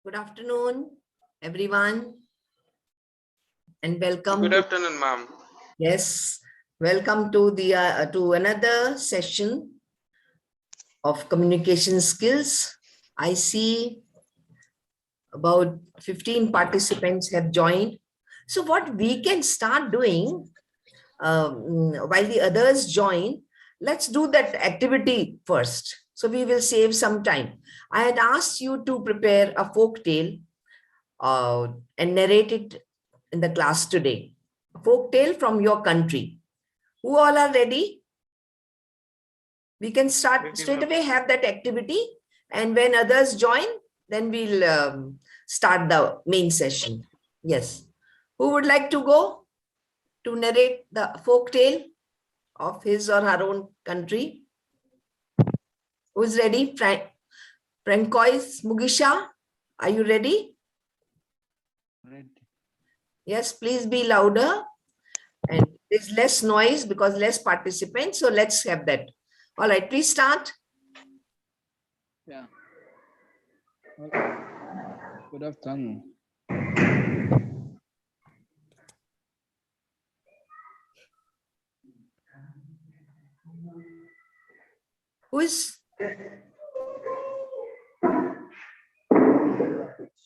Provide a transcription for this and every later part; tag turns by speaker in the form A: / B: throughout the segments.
A: Good afternoon, everyone, and welcome.
B: Good afternoon, ma'am.
A: Yes, welcome to the to another session of communication skills. I see about 15 participants have joined. So what we can start doing while the others join, let's do that activity first. So we will save some time. I had asked you to prepare a folk tale and narrate it in the class today. A folk tale from your country. Who all are ready? We can start straight away, have that activity. And when others join, then we'll start the main session. Yes. Who would like to go to narrate the folk tale of his or her own country? Who's ready? Francois, Mugisha, are you ready?
C: Ready.
A: Yes, please be louder. And there's less noise because less participants. So let's have that. All right, please start.
C: Yeah. Good afternoon.
A: Who is?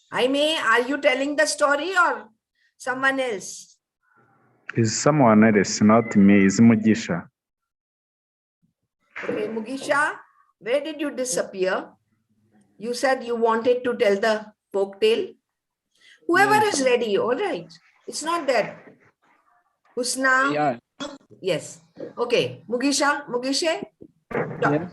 A: Jaime, are you telling the story or someone else?
D: Is someone else, not me, is Mugisha.
A: Okay, Mugisha, where did you disappear? You said you wanted to tell the folk tale. Whoever
C: Yes.
A: is ready, all right. It's not that. Husna?
C: Yeah.
A: Yes. Okay, Mugisha, Mugisha,
C: Yes.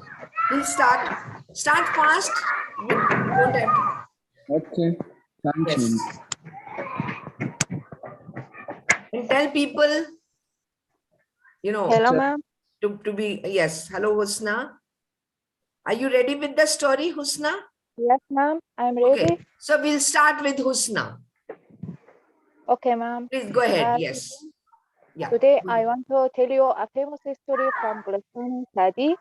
A: please start. Start fast. We don't have to.
C: Okay. Thank
A: Yes.
C: you.
A: And tell people, you know,
E: Hello, ma'am.
A: to be, yes. Hello, Husna. Are you ready with the story, Husna?
E: Yes, ma'am. I'm ready.
A: Okay. So we'll start with Husna.
E: Okay, ma'am.
A: Please go ahead. Yes. Yeah.
E: Today I want to tell you a famous story from Gulstan Sadi.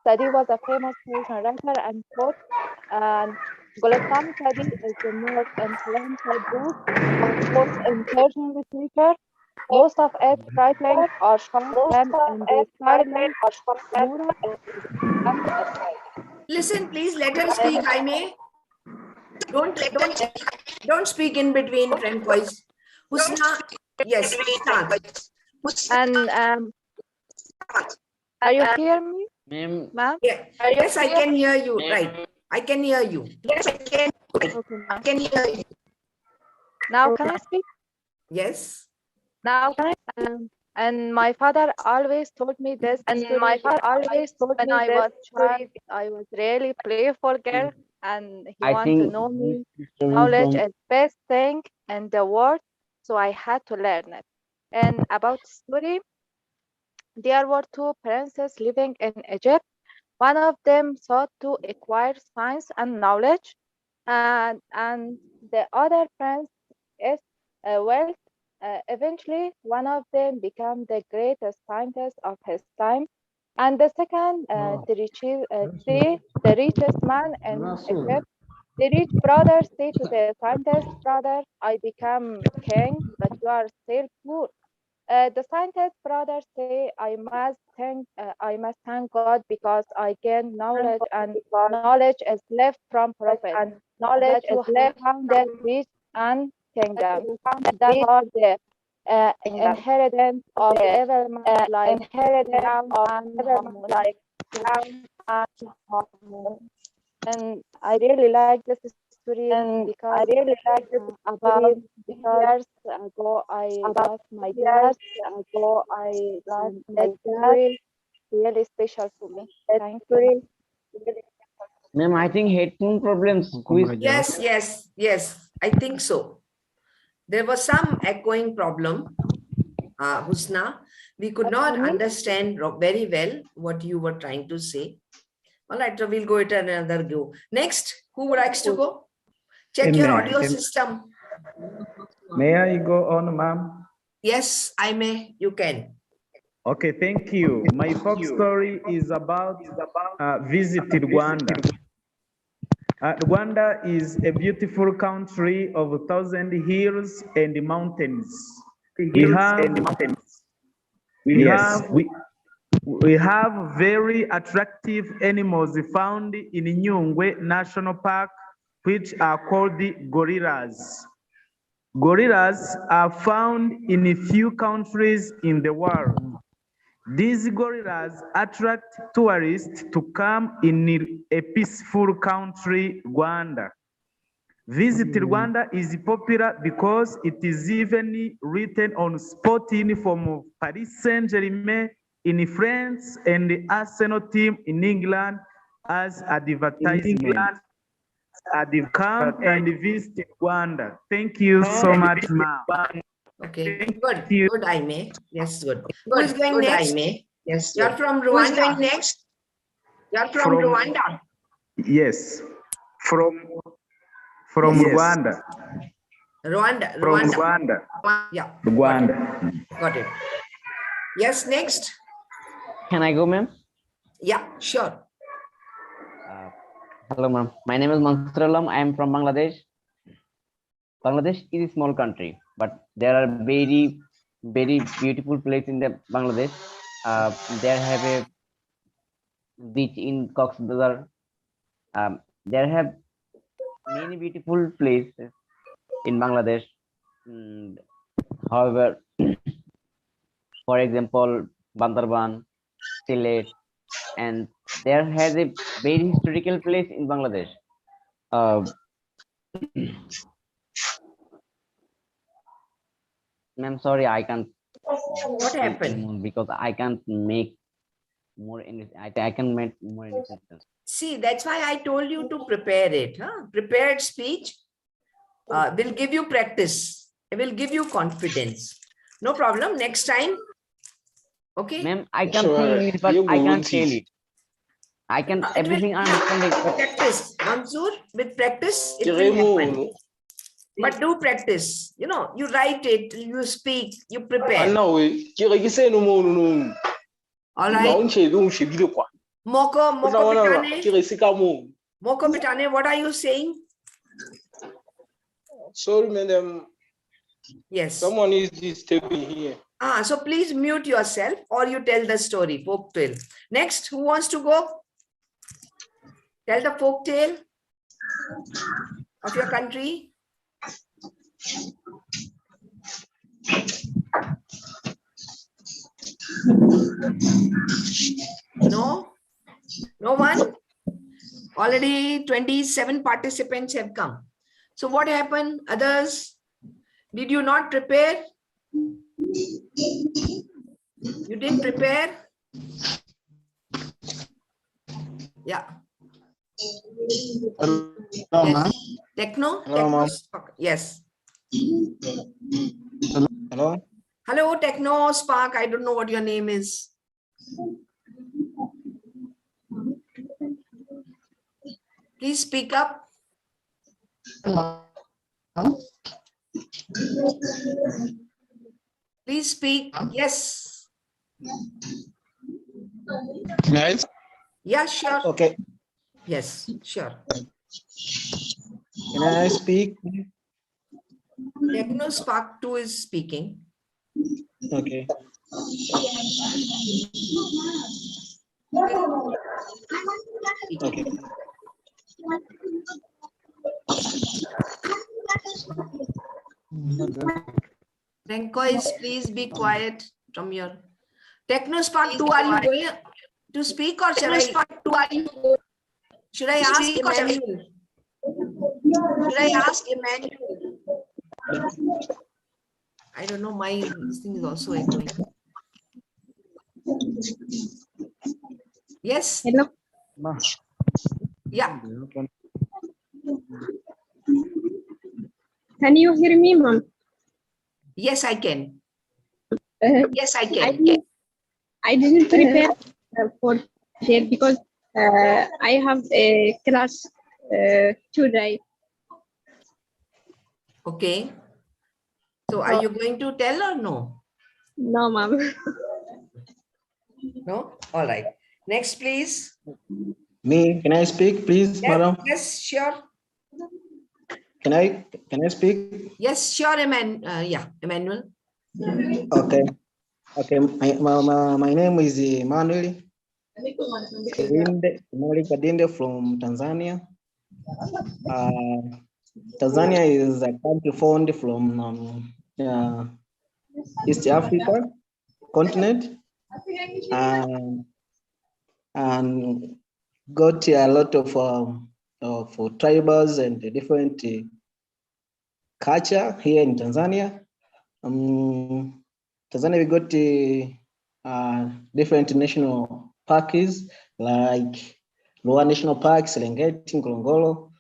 E: Sadi was a famous Persian writer and poet, and Gulstan Sadi is the most influential book of poets in Persian literature. Most of its writings are short and in the style moral and
A: Listen, please let her speak. Jaime. Don't speak in between, friend voice. Husna, yes, start.
E: and are you hearing me, ma'am?
A: Yeah. Yes, I can hear you. Right. I can hear you.
E: Okay, ma'am. Now can I speak?
A: Yes.
E: Now, and my father always told me this. And my father always told when I was child, I was really playful girl, and he wanted to know me. Knowledge is best thing in the world, so I had to learn it. And about the story, there were two princes living in Egypt. One of them sought to acquire science and knowledge, and the other prince is wealth. Eventually, one of them became the greatest scientist of his time, and the second, the richest man in Egypt. The rich brother said to the scientist brother, "I become king, but you are still poor." The scientist brother say, I must thank God because I gained knowledge, and knowledge is left from profit. That you have founded rich and kingdom. That are the inheritance of evil man like ground and and I really like this story because about years ago I lost my dad, and that story really special to me. Thank you.
F: Ma'am, I think headphone problems.
A: Yes, yes, yes. I think so. There was some echoing problem, Husna. We could not understand very well what you were trying to say. All right, so we'll go at another go. Next, who would like to go? Check your audio system.
D: May I go on, ma'am?
A: Yes, I may. You can.
D: Okay, thank you. My folk story is about visiting Rwanda. Rwanda is a beautiful country of 1,000 hills and mountains. We have very attractive animals found in Nyungwe National Park, which are called the gorillas. Gorillas are found in a few countries in the world. These gorillas attract tourists to come in a peaceful country, Rwanda. Visit Rwanda is popular because it is even written on sport uniform of Paris Saint-Germain in France and the Arsenal team in England as advertisement. Come and visit Rwanda. Thank you so much, ma'am.
A: Okay,
D: Thank
A: good.
D: you.
A: Good, Aime. Yes, good. Who is going next?
B: Yes.
A: You're from Rwanda.
B: Who is going next? You're from Rwanda.
D: Yes, from
A: Yes.
D: Rwanda.
A: Rwanda.
D: From
A: Rwanda.
D: Rwanda.
A: Yeah,
D: Rwanda.
A: got it. Yes, next.
F: Can I go, ma'am?
A: Yeah, sure.
F: Hello, ma'am. My name is Mansur Alam. I am from Bangladesh. Bangladesh is a small country, but there are very, very beautiful places in the Bangladesh. There have a beach in Cox's Bazar. There have many beautiful places in Bangladesh. However, for example, Bandarban, CLAT, and there has a very historical place in Bangladesh. I'm sorry, I can't.
A: What happened?
F: Because I can't make more. I can make more any sentence.
A: See, that's why I told you to prepare it. Prepared speech will give you practice. It will give you confidence. No problem. Next time. Okay.
F: Ma'am, I can think it, but I can't tell it. I can everything understand it. But
A: practice, Mansoor. With practice, it will happen. But do practice. You know, you write it, you speak, you prepare. All right. Moko Bitane, what are you saying?
G: Sorry, madam.
A: Yes.
G: Someone is disturbing here.
A: So please mute yourself or you tell the story, folk tale. Next, who wants to go? Tell the folk tale of your country. No? No one? Already 27 participants have come. So what happened? Others, did you not prepare? You didn't prepare? Yeah.
C: Hello,
A: Yes. Techno?
G: Hello, ma'am.
A: Yes.
G: Hello.
A: Hello, Techno Spark. I don't know what your name is. Please speak up. Please speak. Yes.
G: Guys.
A: Yeah, sure.
G: Okay.
A: Yes, sure.
G: Can I speak?
A: Techno Spark 2 is speaking.
G: Okay. Okay.
A: Francois, please be quiet from your Techno Spark 2. Are you going to speak or should I ask Emmanuel? Should I ask Emmanuel? I don't know. My thing is also echoing. Yes.
H: Hello.
A: Yeah.
H: Can you hear me, ma'am?
A: Yes, I can.
H: Yes, I can. I didn't prepare for that because I have a class today.
A: Okay. So are you going to tell or no?
H: No, ma'am.
A: No? All right. Next, please.
G: Me, can I speak, please,
A: Yes,
G: madam?
A: yes, sure.
G: Can I speak?
A: Yes, sure, yeah, Emmanuel.
G: Okay. Okay. My name is Emmanuel Kadinde from Tanzania. Tanzania is a country formed from East Africa continent, and got a lot of tribals and different culture here in Tanzania. Tanzania, we got different national parks like Lower National Park, Serengeti, Ngorongoro,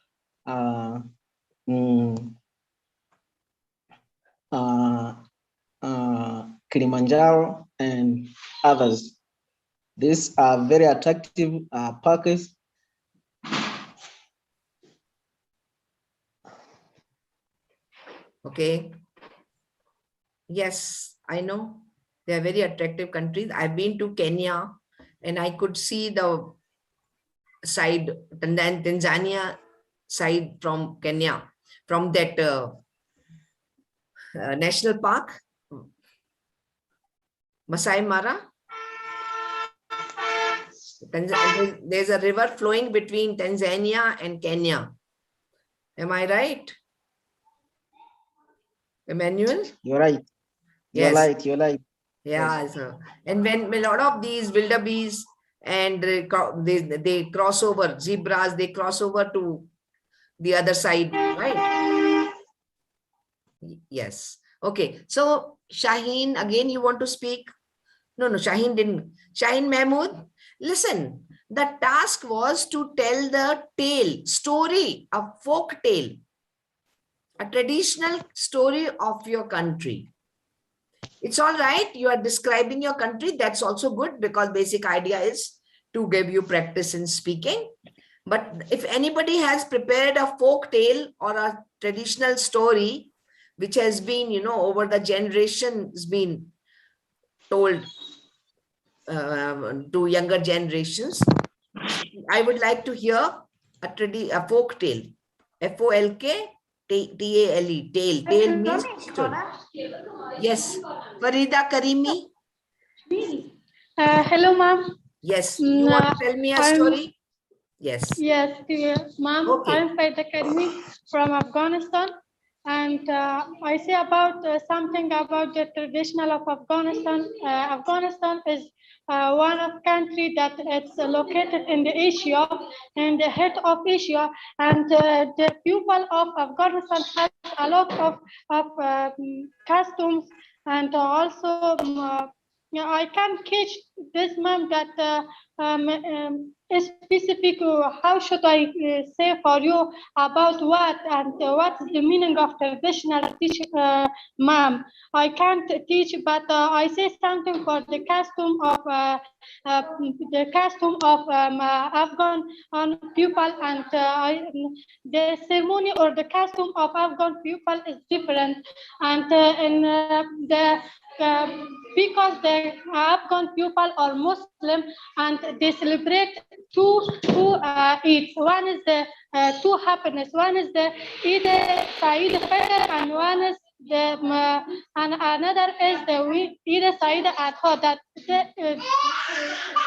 G: Kilimanjaro, and others. These are very attractive parks.
A: Okay. Yes, I know. They are very attractive countries. I've been to Kenya and I could see the side, Tanzania side from Kenya, from that national park, Masai Mara. There's a river flowing between Tanzania and Kenya. Am I right? Emmanuel?
G: You're right.
A: Yes.
G: You're right.
A: Yeah.
G: Yes.
A: So, and when a lot of these wildebeest and they cross over, zebras, they cross over to the other side, right? Yes. Okay. So Shaheen, again, you want to speak? No, Shaheen didn't. Shaheen Mahmood, listen. The task was to tell the story, a folk tale, a traditional story of your country. It's all right. You are describing your country. That's also good because basic idea is to give you practice in speaking. But if anybody has prepared a folk tale or a traditional story, which has been, over the generations been told to younger generations, I would like to hear a folk tale. FOLK-TALE, tale. Tale means story. Yes. Farida Karimi.
H: Hello, ma'am.
A: Yes. You want to tell me a story? Yes.
H: Yes, ma'am.
A: Okay.
H: I'm Faida Karimi from Afghanistan. And I say about something about the traditional of Afghanistan. Afghanistan is one of country that it's located in the Asia, in the head of Asia, and the people of Afghanistan has a lot of customs, and also I can catch this, ma'am, that specific. How should I say for you about what and what's the meaning of traditional teach, ma'am? I can't teach, but I say something for the custom of Afghan people, and the ceremony or the custom of Afghan people is different, and because the Afghan people are Muslim and they celebrate two Eids. One is the two happiness. One is the Eid Saeed Fitr, and one is the and another is the Eid Saeed Adha. That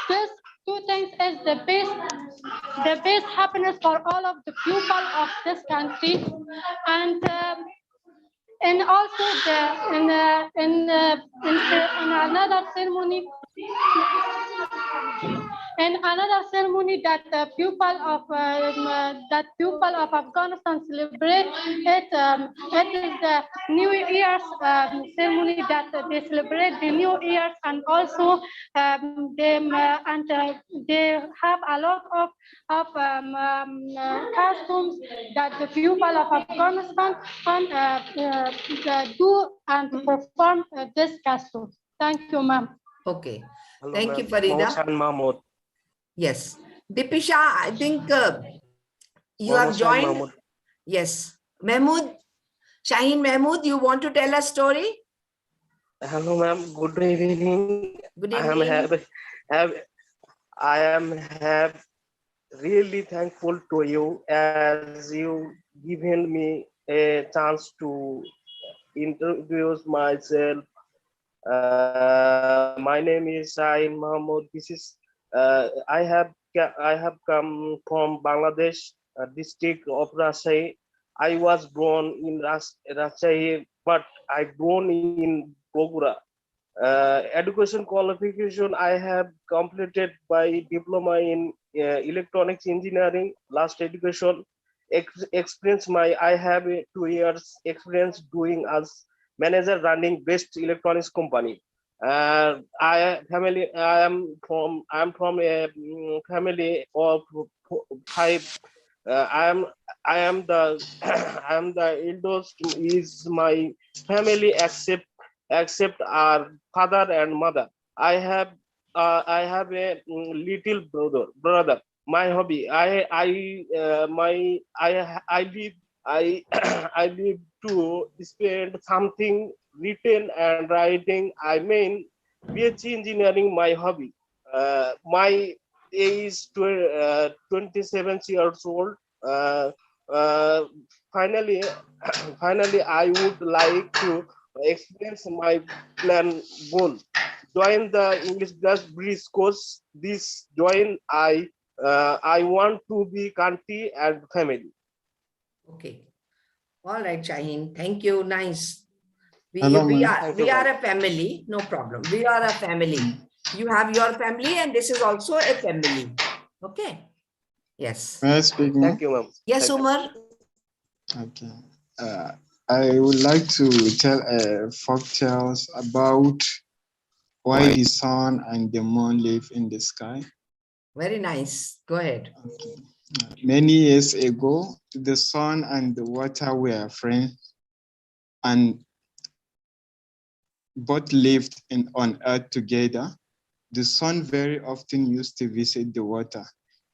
H: this two things is the best happiness for all of the people of this country, and also in another ceremony. And another ceremony that the people of Afghanistan celebrate it is the New Year's ceremony that they celebrate the New Year's, and also they have a lot of customs that the people of Afghanistan do and perform this custom. Thank you, ma'am.
A: Okay.
I: Hello,
A: Thank you,
I: ma'am.
A: Farida.
I: Mahmoud.
A: Yes. Dipisha, I think you have joined. Mahmoud. Yes. Mahmood, Shaheen Mahmood, you want to tell a story?
I: Hello, ma'am. Good evening.
A: Good evening.
I: I am happy really thankful to you as you given me a chance to introduce myself. My name is Jain Mahmoud. I have come from Bangladesh, district of Rajshahi. I was born in Rajshahi, but I born in Bogura. Education qualification I have completed by diploma in electronics engineering. Last education experience I have 2 years experience doing as manager running best electronics company. I am from a family of five. I am the I am the eldest. Is my family except our father and mother. I have a little brother. My hobby. I live I I live to spend something written and writing. I mean PhD engineering my hobby. My age 27 years old. Uh, uh, finally, finally, I would like to experience my plan goal. Join the English Bridge course. This join I want to be country and family.
A: Okay. All right, Shaheen. Thank you. Nice.
C: Hello,
A: We
C: ma'am.
A: are
I: Thank you,
A: we
I: ma'am.
A: are a family. No problem. We are a family. You have your family, and this is also a family. Okay. Yes.
C: May I speak now?
I: Thank you, ma'am.
A: Yes,
I: Thank you.
A: Umar.
C: Okay. I would like to tell folk tales about why the sun and the moon live in the sky.
A: Very nice. Go ahead.
C: Okay. Many years ago, the sun and the water were friends, and both lived on earth together. The sun very often used to visit the water,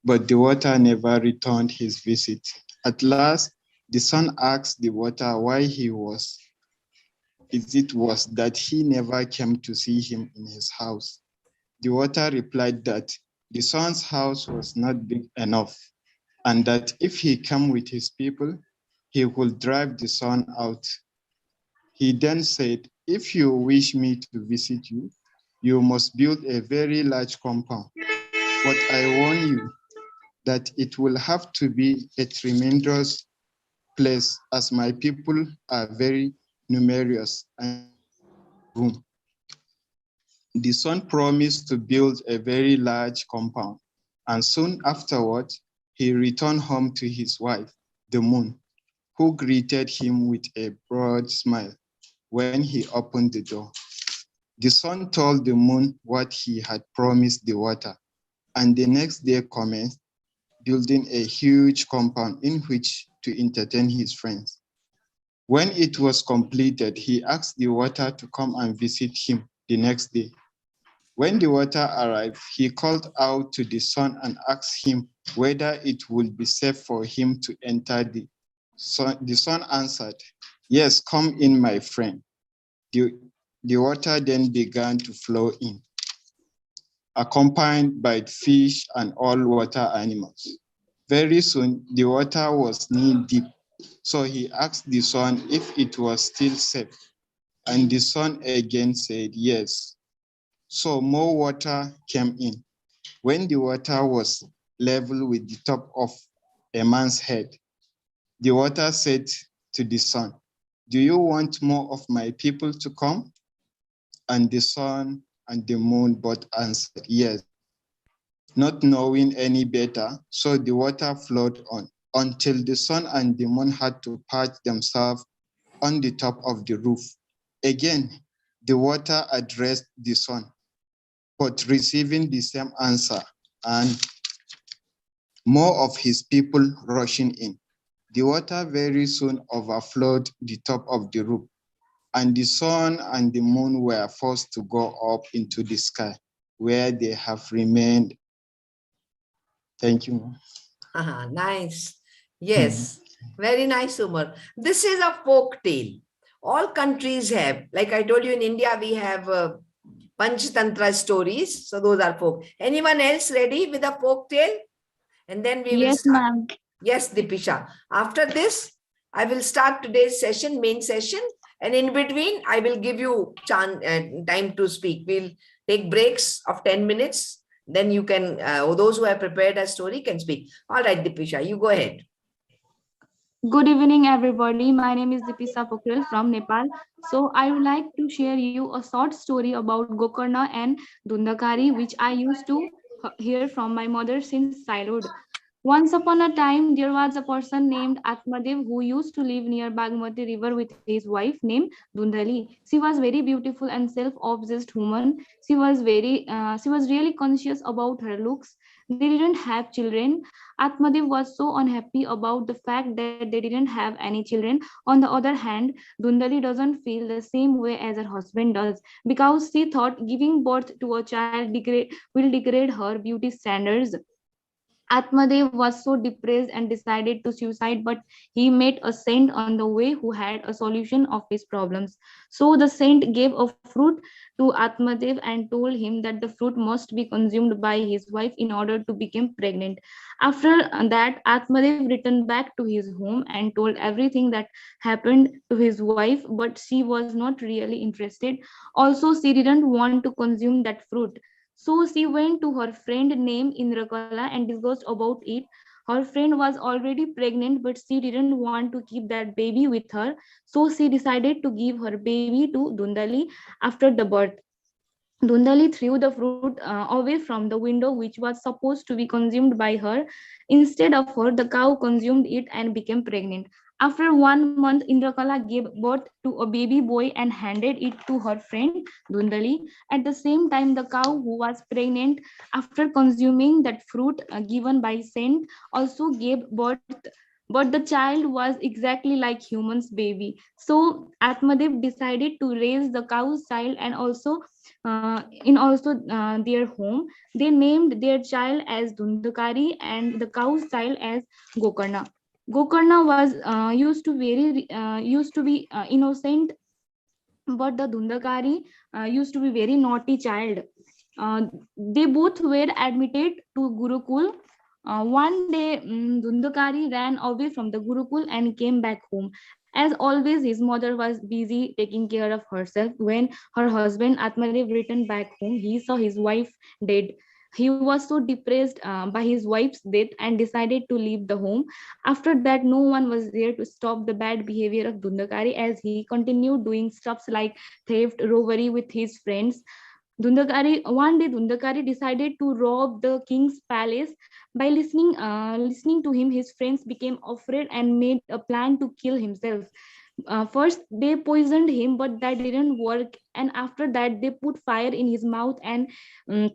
C: but the water never returned his visit. At last, the sun asked the water why it was that he never came to see him in his house. The water replied that the sun's house was not big enough, and that if he came with his people, he could drive the sun out. He then said, "If you wish me to visit you, you must build a very large compound. But I warn you that it will have to be a tremendous place, as my people are very numerous and room." The son promised to build a very large compound, and soon afterward, he returned home to his wife, the moon, who greeted him with a broad smile when he opened the door. The sun told the moon what he had promised the water, and the next day commenced building a huge compound in which to entertain his friends. When it was completed, he asked the water to come and visit him the next day. When the water arrived, he called out to the sun and asked him whether it would be safe for him to enter. The sun answered, "Yes, come in, my friend." The water then began to flow in, accompanied by fish and all water animals. Very soon, the water was knee deep, so he asked the sun if it was still safe, and the sun again said yes. So more water came in. When the water was level with the top of a man's head, the water said to the sun, "Do you want more of my people to come?" And the sun and the moon both answered yes, not knowing any better. So the water flowed on until the sun and the moon had to perch themselves on the top of the roof. Again, the water addressed the sun, but receiving the same answer and more of his people rushing in. The water very soon overflowed the top of the roof, and the sun and the moon were forced to go up into the sky, where they have remained. Thank you.
A: Nice. Yes. Very nice, Umar. This is a folk tale. All countries have, like I told you, in India, we have Panchtantra stories. So those are folk. Anyone else ready with a folk tale? and then we will
J: Yes,
A: start.
J: ma'am.
A: Yes, Dipisha. After this, I will start today's session, main session, and in between, I will give you time to speak. We'll take breaks of 10 minutes. Then you can, those who have prepared a story can speak. All right, Dipisha, you go ahead.
J: Good evening, everybody. My name is Dipisa Pokrel from Nepal. So I would like to share you a short story about Gokarna and Dundakari, which I used to hear from my mother since childhood. Once upon a time, there was a person named Atmadev who used to live near Bagmati river with his wife named Dundali. She was very beautiful and self-obsessed woman. She was really conscious about her looks. They didn't have children. Atmadev was so unhappy about the fact that they didn't have any children. On the other hand, Dundali doesn't feel the same way as her husband does because she thought giving birth to a child will degrade her beauty standards. Atmadev was so depressed and decided to suicide, but he met a saint on the way who had a solution of his problems. So the saint gave a fruit to Atmadev and told him that the fruit must be consumed by his wife in order to become pregnant. After that, Atmadev returned back to his home and told everything that happened to his wife, but she was not really interested. Also, she didn't want to consume that fruit. So she went to her friend named Indrakala and discussed about it. Her friend was already pregnant, but she didn't want to keep that baby with her. So she decided to give her baby to Dundali after the birth. Dundali threw the fruit away from the window, which was supposed to be consumed by her. Instead of her, the cow consumed it and became pregnant. After 1 month, Indrakala gave birth to a baby boy and handed it to her friend Dundali. At the same time, the cow who was pregnant after consuming that fruit given by saint also gave birth, but the child was exactly like human's baby. So Atmadev decided to raise the cow's child and also their home. They named their child as Dundakari and the cow's child as Gokarna. Gokarna was used to be innocent, but the Dundakari used to be very naughty child. They both were admitted to Gurukul. One day, Dundakari ran away from the Gurukul and came back home. As always, his mother was busy taking care of herself. When her husband Atmadev returned back home, he saw his wife dead. He was so depressed by his wife's death and decided to leave the home. After that, no one was there to stop the bad behavior of Dundakari as he continued doing stuffs like theft, robbery with his friends. One day Dundakari decided to rob the king's palace. By listening to him, his friends became afraid and made a plan to kill himself. First, they poisoned him, but that didn't work. And after that, they put fire in his mouth and um,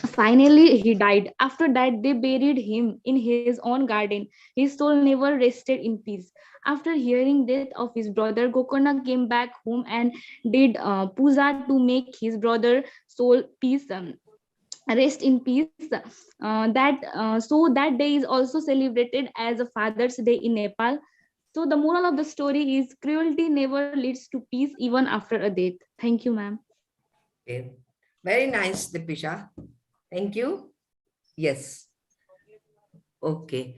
J: finally he died. After that, they buried him in his own garden. His soul never rested in peace. After hearing death of his brother, Gokarna came back home and did puja to make his brother soul peace rest in peace. So that day is also celebrated as a Father's Day in Nepal. So the moral of the story is cruelty never leads to peace even after a death. Thank you, ma'am.
A: Okay. Very nice, Dipisha. Thank you. Yes. Okay.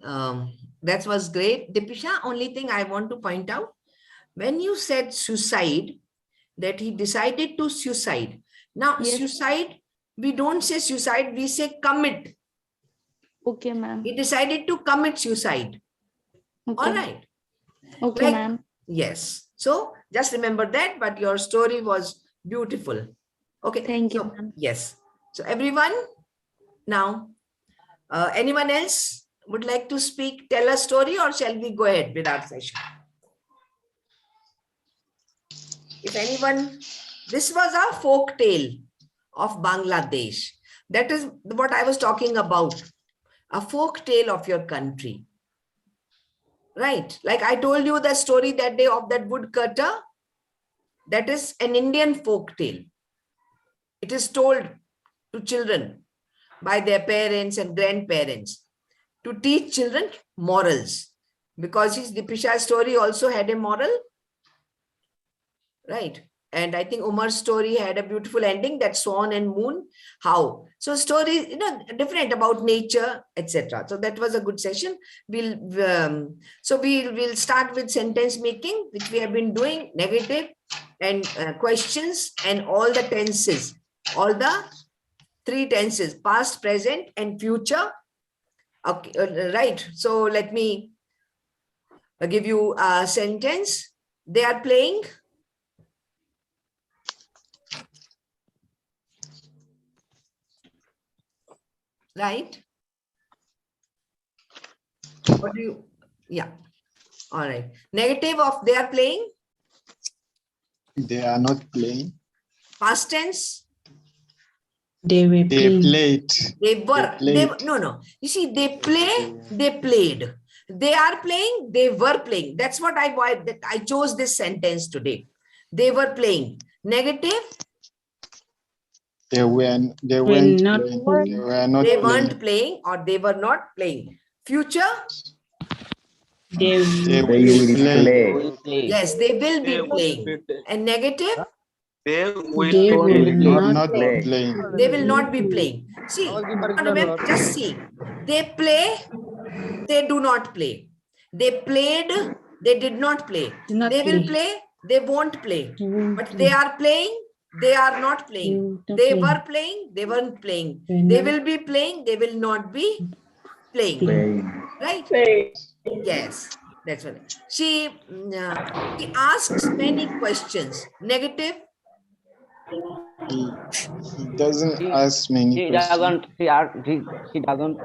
A: That was great. Dipisha, only thing I want to point out, when you said suicide, that he decided to suicide. Now,
J: Yes.
A: suicide, we don't say suicide, we say commit.
J: Okay, ma'am.
A: He decided to commit suicide.
J: Okay.
A: All right.
J: Okay,
A: Like,
J: ma'am.
A: yes. So just remember that, but your story was beautiful. Okay.
J: Thank you,
A: So,
J: ma'am.
A: yes. So everyone, now, anyone else would like to speak, tell a story, or shall we go ahead with our session? If anyone, this was a folk tale of Bangladesh. That is what I was talking about. A folk tale of your country. Right? Like I told you the story that day of that woodcutter. That is an Indian folk tale. It is told to children by their parents and grandparents to teach children morals. Because his Dipisha's story also had a moral. Right? And I think Umar's story had a beautiful ending, that swan and moon. How? So stories, different about nature, etc. So that was a good session. We'll start with sentence making, which we have been doing, negative and questions and all the tenses, all the 3 tenses, past, present, and future. Okay, right. So let me give you a sentence. They are playing. Right? What do you, yeah. All right. Negative of they are playing.
C: They are not playing.
A: Past tense.
C: They played.
A: They were.
C: They played.
A: No. You see, they play, they played. They are playing, they were playing. That's what I chose this sentence today. They were playing. Negative.
C: They weren't playing. They
A: weren't playing or they were not playing. Future.
C: They will play.
A: Yes, they will be playing. And negative.
I: They
C: will not be playing.
A: They will not be playing. See, remember, just see. They play, they do not play. They played, they did not play. They will play, they won't play. But they are playing, they are not playing. They were playing, they weren't playing. They will be playing, they will not be playing. Right? Yes, that's what. She asks many questions. Negative.
C: He doesn't ask many questions.
F: She doesn't.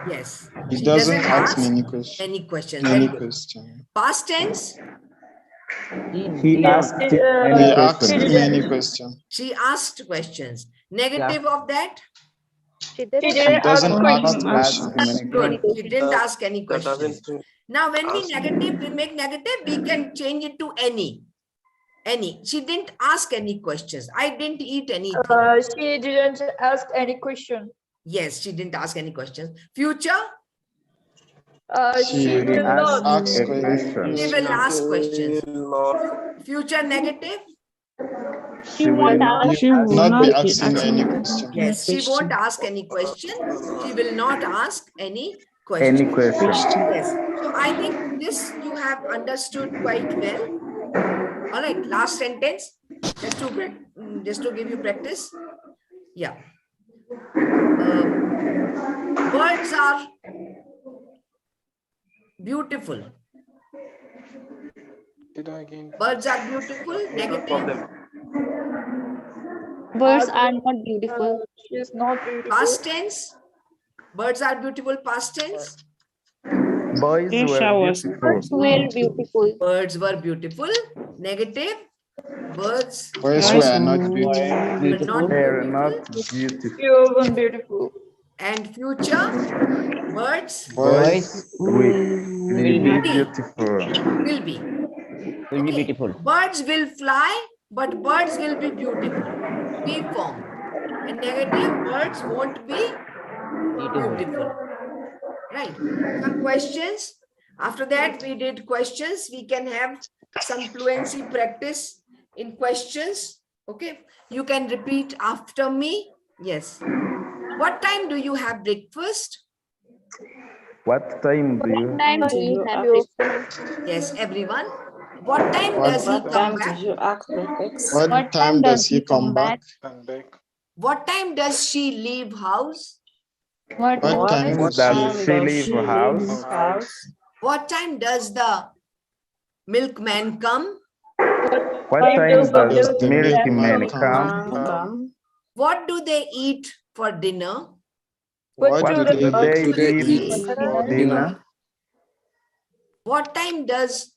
A: Yes.
C: He
A: She
C: doesn't ask many questions.
A: any questions.
C: Any
A: Very good.
C: question.
A: Past tense.
C: He asked many questions.
A: She asked questions. Negative of that.
E: She
C: He
E: didn't
C: doesn't ask questions.
A: Good. She didn't ask any questions. Now, when we make negative, we can change it to any. She didn't ask any questions. I didn't eat anything.
K: She didn't ask any question.
A: Yes, she didn't ask any questions. Future.
C: She will ask questions.
A: She will ask questions. Future negative.
C: She will not be asking any questions.
A: Yes, she won't ask any question. She will not ask any question. Yes. So I think this you have understood quite well. All right. Last sentence. Just to give you practice. Yeah. Birds are beautiful. Birds are beautiful. Negative.
J: Birds are not beautiful.
K: She is not beautiful.
A: Past tense. Birds are beautiful. Past tense.
D: Boys
J: Were beautiful.
A: Birds were beautiful. Negative. Birds
C: were not beautiful.
A: were not beautiful.
K: She wasn't beautiful.
A: And future. Birds
F: will be
A: beautiful. Will be.
F: Will be beautiful.
A: Birds will fly, but birds will be beautiful. Be form. And negative, birds won't be beautiful. Right. Some questions. After that, we did questions. We can have some fluency practice in questions. Okay. You can repeat after me. Yes. What time do you have breakfast?
D: What time do you
J: have breakfast?
A: Yes, everyone. What time does he come back?
C: What time does he come back?
A: What time does she leave house?
C: What time
D: does she leave house?
A: What time does the milkman come?
D: What time does the milkman come?
A: What do they eat for dinner?
C: What do they
D: eat for dinner?
A: What time does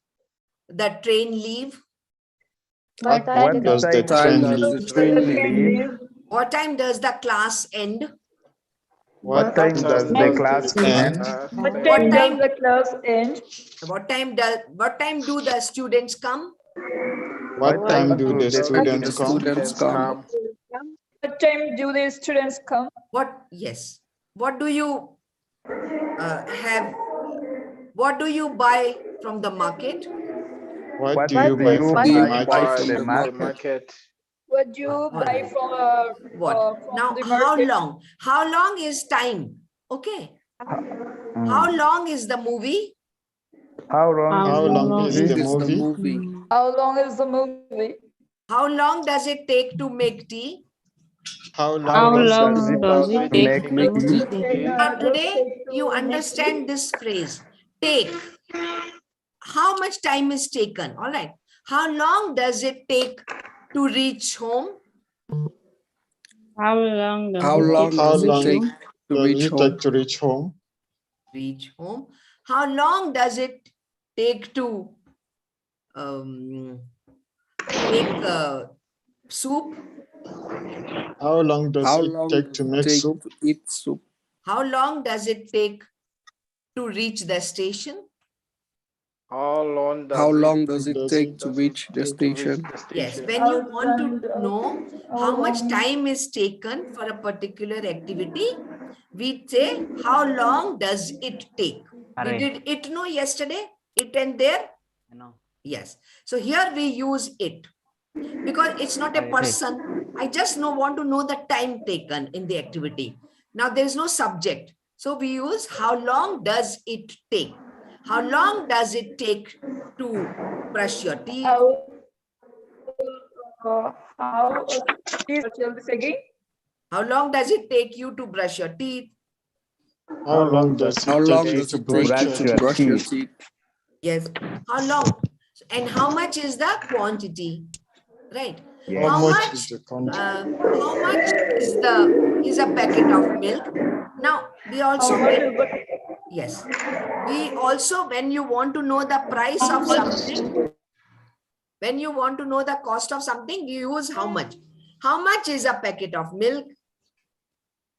A: the train leave?
C: What time does the train leave?
A: What time does the class end?
C: What time does the class end?
K: What time does the class end?
A: What time do the students come?
C: What time do the students come?
K: What time do the students come?
A: Yes. What do you have? What do you buy from the market?
C: What do you buy from the market?
K: What do you
A: All
K: buy
A: right. What?
K: from
A: Now,
K: the
A: how
K: market?
A: long? How long is time? Okay. How long is the movie?
D: How long
C: How
D: is
C: long is the movie?
K: How long is the movie?
A: How long does it take to make tea?
C: How
D: How
C: long
D: does it take to make tea?
A: Now, today, you understand this phrase, take. How much time is taken? All right. How long does it take to reach home?
L: How long does
C: How
L: it
C: long
L: take
C: does
L: to
C: it
L: reach
C: take to reach home?
A: Reach home. How long does it take to make soup?
C: How long does it take to make soup?
A: How long does it take to reach the station?
I: How long does it take to reach the station?
A: Yes, when you want to know how much time is taken for a particular activity, we say, how long does it take? We did it know yesterday, it and there?
F: No.
A: Yes. So here we use it because it's not a person. I just want to know the time taken in the activity. Now there is no subject. So we use how long does it take? How long does it take to brush your teeth?
K: Please tell this again.
A: How long does it take you to brush your teeth?
C: How long does it take to brush your teeth?
A: Yes. How long? And how much is the quantity? Right.
C: How much is the quantity?
A: How much is a packet of milk? Now we also yes. We also, when you want to know the price of something, when you want to know the cost of something, you use how much. How much is a packet of milk?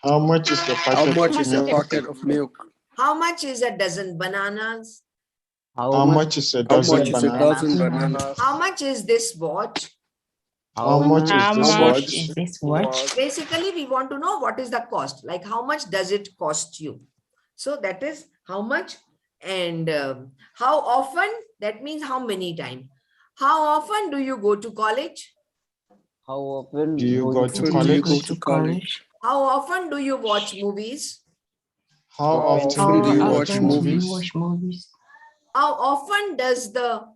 C: How much is the packet of milk?
A: How much is a dozen bananas?
C: How much is a dozen bananas?
A: How much is this watch?
C: How much is this watch?
A: Basically, we want to know what is the cost. Like how much does it cost you? So that is how much. And how often? That means how many times. How often do you go to college?
F: How often
C: do you go to college?
A: How often do you watch movies?
C: How often do you watch movies?
A: How often does the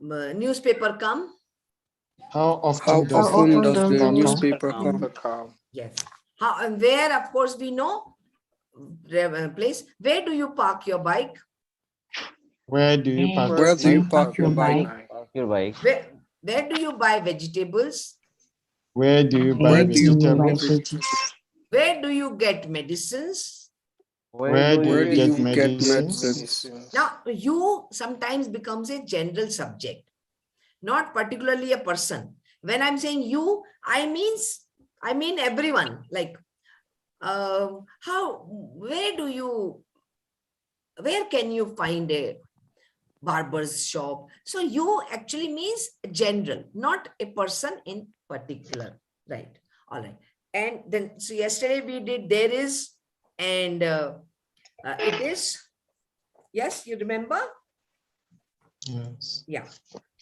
A: newspaper come?
C: How often does the newspaper come?
A: Yes. How and where? Of course, we know place. Where do you park your bike?
C: Where do you park your bike?
F: your bike?
A: Where do you buy vegetables?
C: Where do you buy vegetables?
A: Where do you get medicines?
C: Where do you get medicines?
A: Now, you sometimes becomes a general subject, not particularly a person. When I'm saying you, I mean everyone. Like, where can you find a barber's shop? So you actually means general, not a person in particular, right? All right. And then, so yesterday we did there is and it is. Yes, you remember?
C: Yes.
A: Yeah.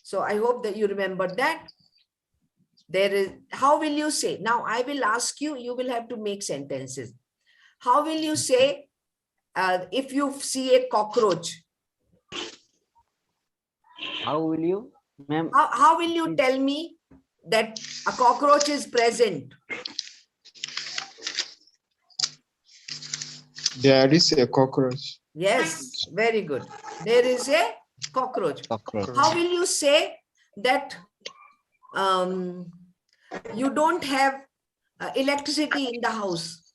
A: So I hope that you remember that. There is, how will you say? Now I will ask you, you will have to make sentences. How will you say if you see a cockroach?
F: How will you, ma'am?
A: How will you tell me that a cockroach is present?
C: There is a cockroach.
A: Yes, very good. There is a cockroach. How will you say that you don't have electricity in the house?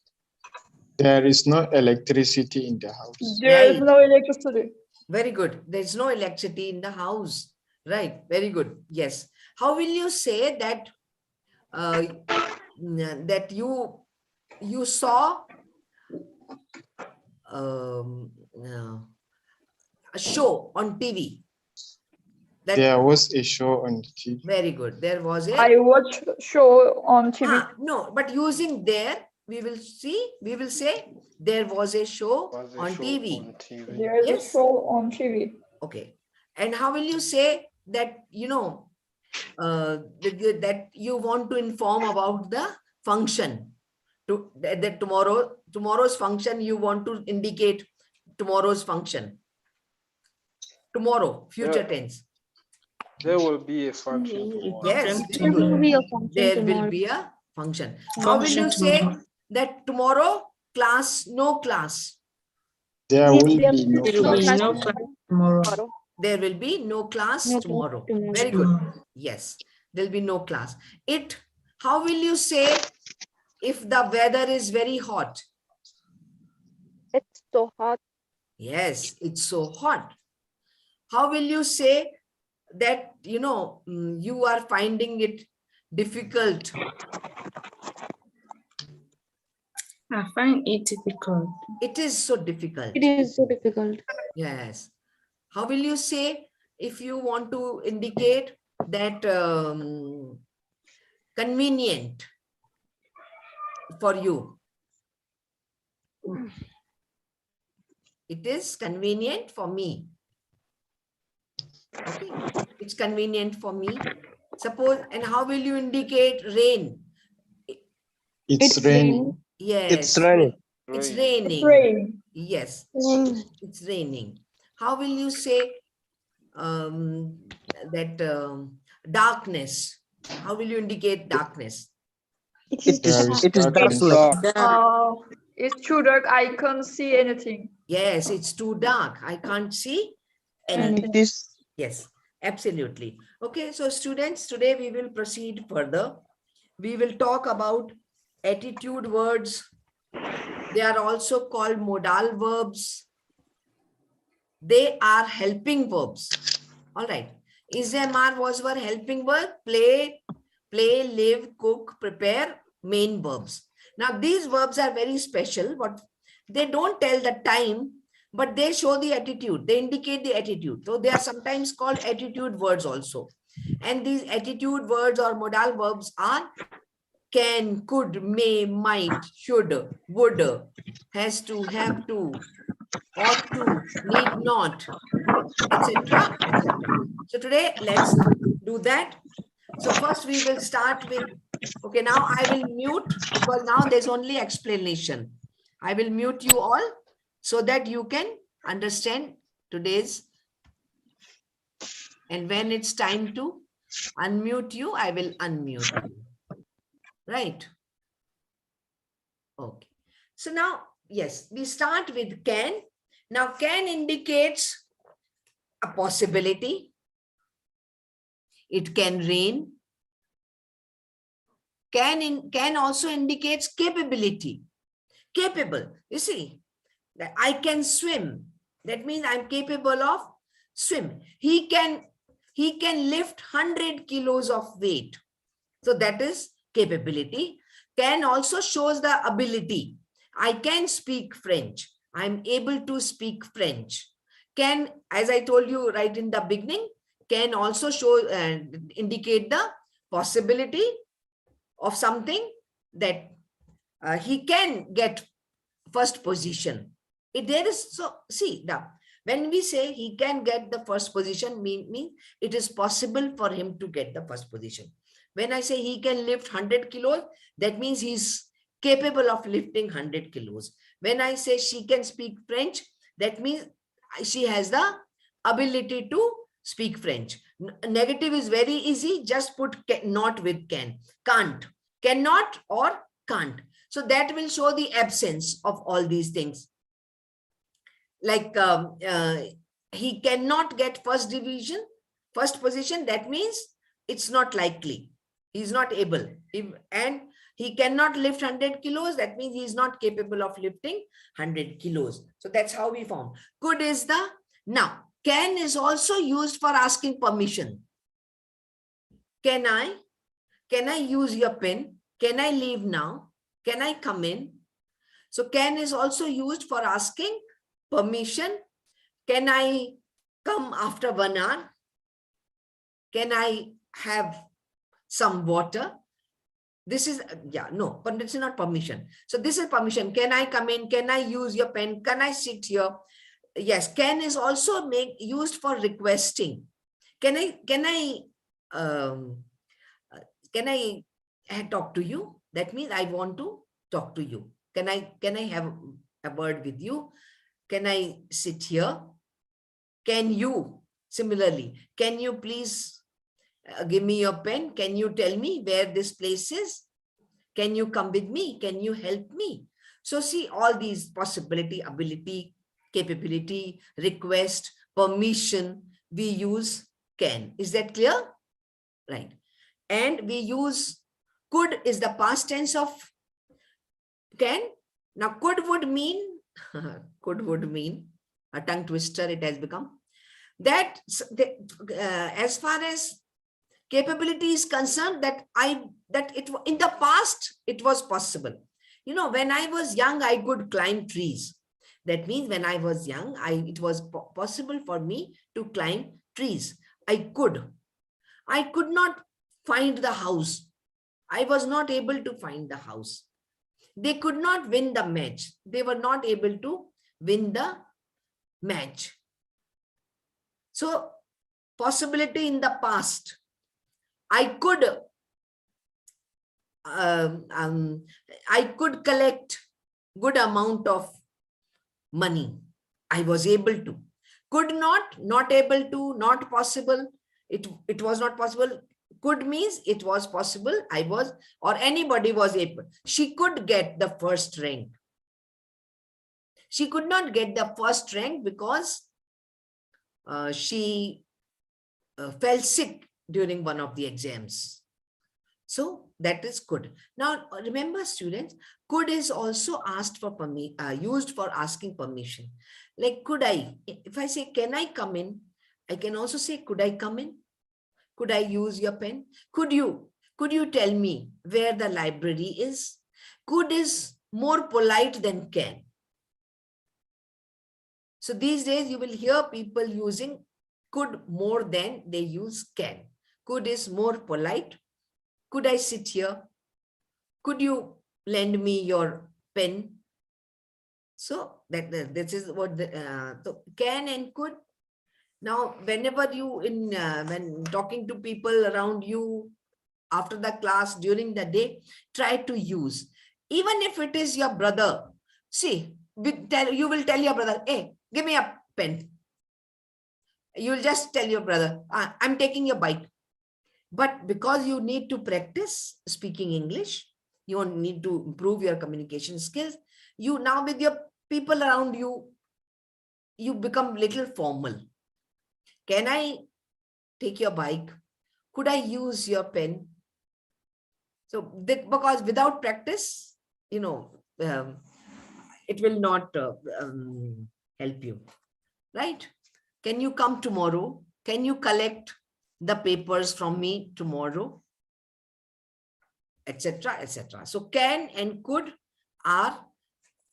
C: There is no electricity in the house.
K: There is no electricity.
A: Very good. There's no electricity in the house. Right. Very good. Yes. How will you say that that you saw a show on TV?
C: There was a show on TV.
A: Very good. There was a.
K: I watch show on TV.
A: No, but using there, we will say there was a show on TV.
K: There is a show on TV.
A: Okay. And how will you say that, that you want to inform about the function. That tomorrow's function, you want to indicate tomorrow's function. Tomorrow, future tense.
M: There will be a function tomorrow.
A: Yes,
J: There will be a function
A: there
J: tomorrow.
A: will be a function. How will you say that tomorrow class, no class?
C: There will be no class
K: tomorrow.
A: There will be no class
J: No class
A: tomorrow.
J: tomorrow.
A: Very good. Yes, there'll be no class. How will you say if the weather is very hot?
E: It's so hot.
A: Yes, it's so hot. How will you say that, you are finding it difficult?
L: I find it difficult.
A: It is so difficult.
J: It is so difficult.
A: Yes. How will you say if you want to indicate that convenient for you? It is convenient for me. Okay, it's convenient for me. Suppose, and how will you indicate rain?
C: It's raining.
A: Yes.
M: It's raining.
A: It's raining.
K: It's raining.
A: Yes, it's raining. How will you say that darkness? How will you indicate darkness?
M: It is dark.
K: It's too dark. I can't see anything.
A: Yes, it's too dark. I can't see anything.
M: It is.
A: Yes, absolutely. Okay, so students, today we will proceed further. We will talk about attitude words. They are also called modal verbs. They are helping verbs. All right. Is was were helping verb? Play, live, cook, prepare, main verbs. Now, these verbs are very special, but they don't tell the time, but they show the attitude. They indicate the attitude. So they are sometimes called attitude words also. And these attitude words or modal verbs are can, could, may, might, should, would, has to, have to, ought to, need not, etc., etc. So today, let's do that. So first we will start with, okay, now I will mute because now there's only explanation. I will mute you all so that you can understand today's, and when it's time to unmute you, I will unmute you. Right? Okay. So now, yes, we start with can. Now, can indicates a possibility. It can rain. Can also indicates capability. Capable. You see, that I can swim. That means I'm capable of swim. He can lift 100 kilos of weight. So that is capability. Can also shows the ability. I can speak French. I'm able to speak French. Can, as I told you right in the beginning, can also show and indicate the possibility of something that he can get first position. There is, so see, when we say he can get the first position, mean it is possible for him to get the first position. When I say he can lift 100 kilos, that means he's capable of lifting 100 kilos. When I say she can speak French, that means she has the ability to speak French. Negative is very easy. Just put not with can. Can't. Cannot or can't. So that will show the absence of all these things. Like he cannot get first position. That means it's not likely. He's not able. And he cannot lift 100 kilos. That means he's not capable of lifting 100 kilos. So that's how we form. Could is the, now, can is also used for asking permission. Can I use your pen? Can I leave now? Can I come in? So can is also used for asking permission. Can I come after 1 hour? Can I have some water? This is, yeah, no, but it's not permission. So this is permission. Can I come in? Can I use your pen? Can I sit here? Yes, can is also used for requesting. Can I talk to you? That means I want to talk to you. Can I have a word with you? Can I sit here? Can you? Similarly, can you please give me your pen? Can you tell me where this place is? Can you come with me? Can you help me? So see, all these possibility, ability, capability, request, permission, we use can. Is that clear? Right. And we use could is the past tense of can. Now could would mean, could would mean, a tongue twister it has become, that as far as capability is concerned, that it in the past it was possible. You know, when I was young, I could climb trees. That means when I was young, it was possible for me to climb trees. I could not find the house. I was not able to find the house. They could not win the match. They were not able to win the match. So possibility in the past. I could collect good amount of money. I was able to. Could not able to, not possible. It was not possible. Could means it was possible. I was, or anybody was able. She could get the first rank. She could not get the first rank because she fell sick during one of the exams. So that is could. Now remember, students, could is also asked for used for asking permission. Like could I? If I say can I come in, I can also say could I come in? Could I use your pen? Could you tell me where the library is? Could is more polite than can. So these days you will hear people using could more than they use can. Could is more polite. Could I sit here? Could you lend me your pen? So this is what so can and could. Now, whenever you when talking to people around you after the class during the day, try to use, even if it is your brother. See, you will tell your brother, hey, give me a pen. You will just tell your brother, I'm taking your bike. But because you need to practice speaking English, you need to improve your communication skills. You now with your people around you, you become little formal. Can I take your bike? Could I use your pen? So because without practice, you know, it will not help you, right? Can you come tomorrow? Can you collect the papers from me tomorrow? Etc. etc. So can and could are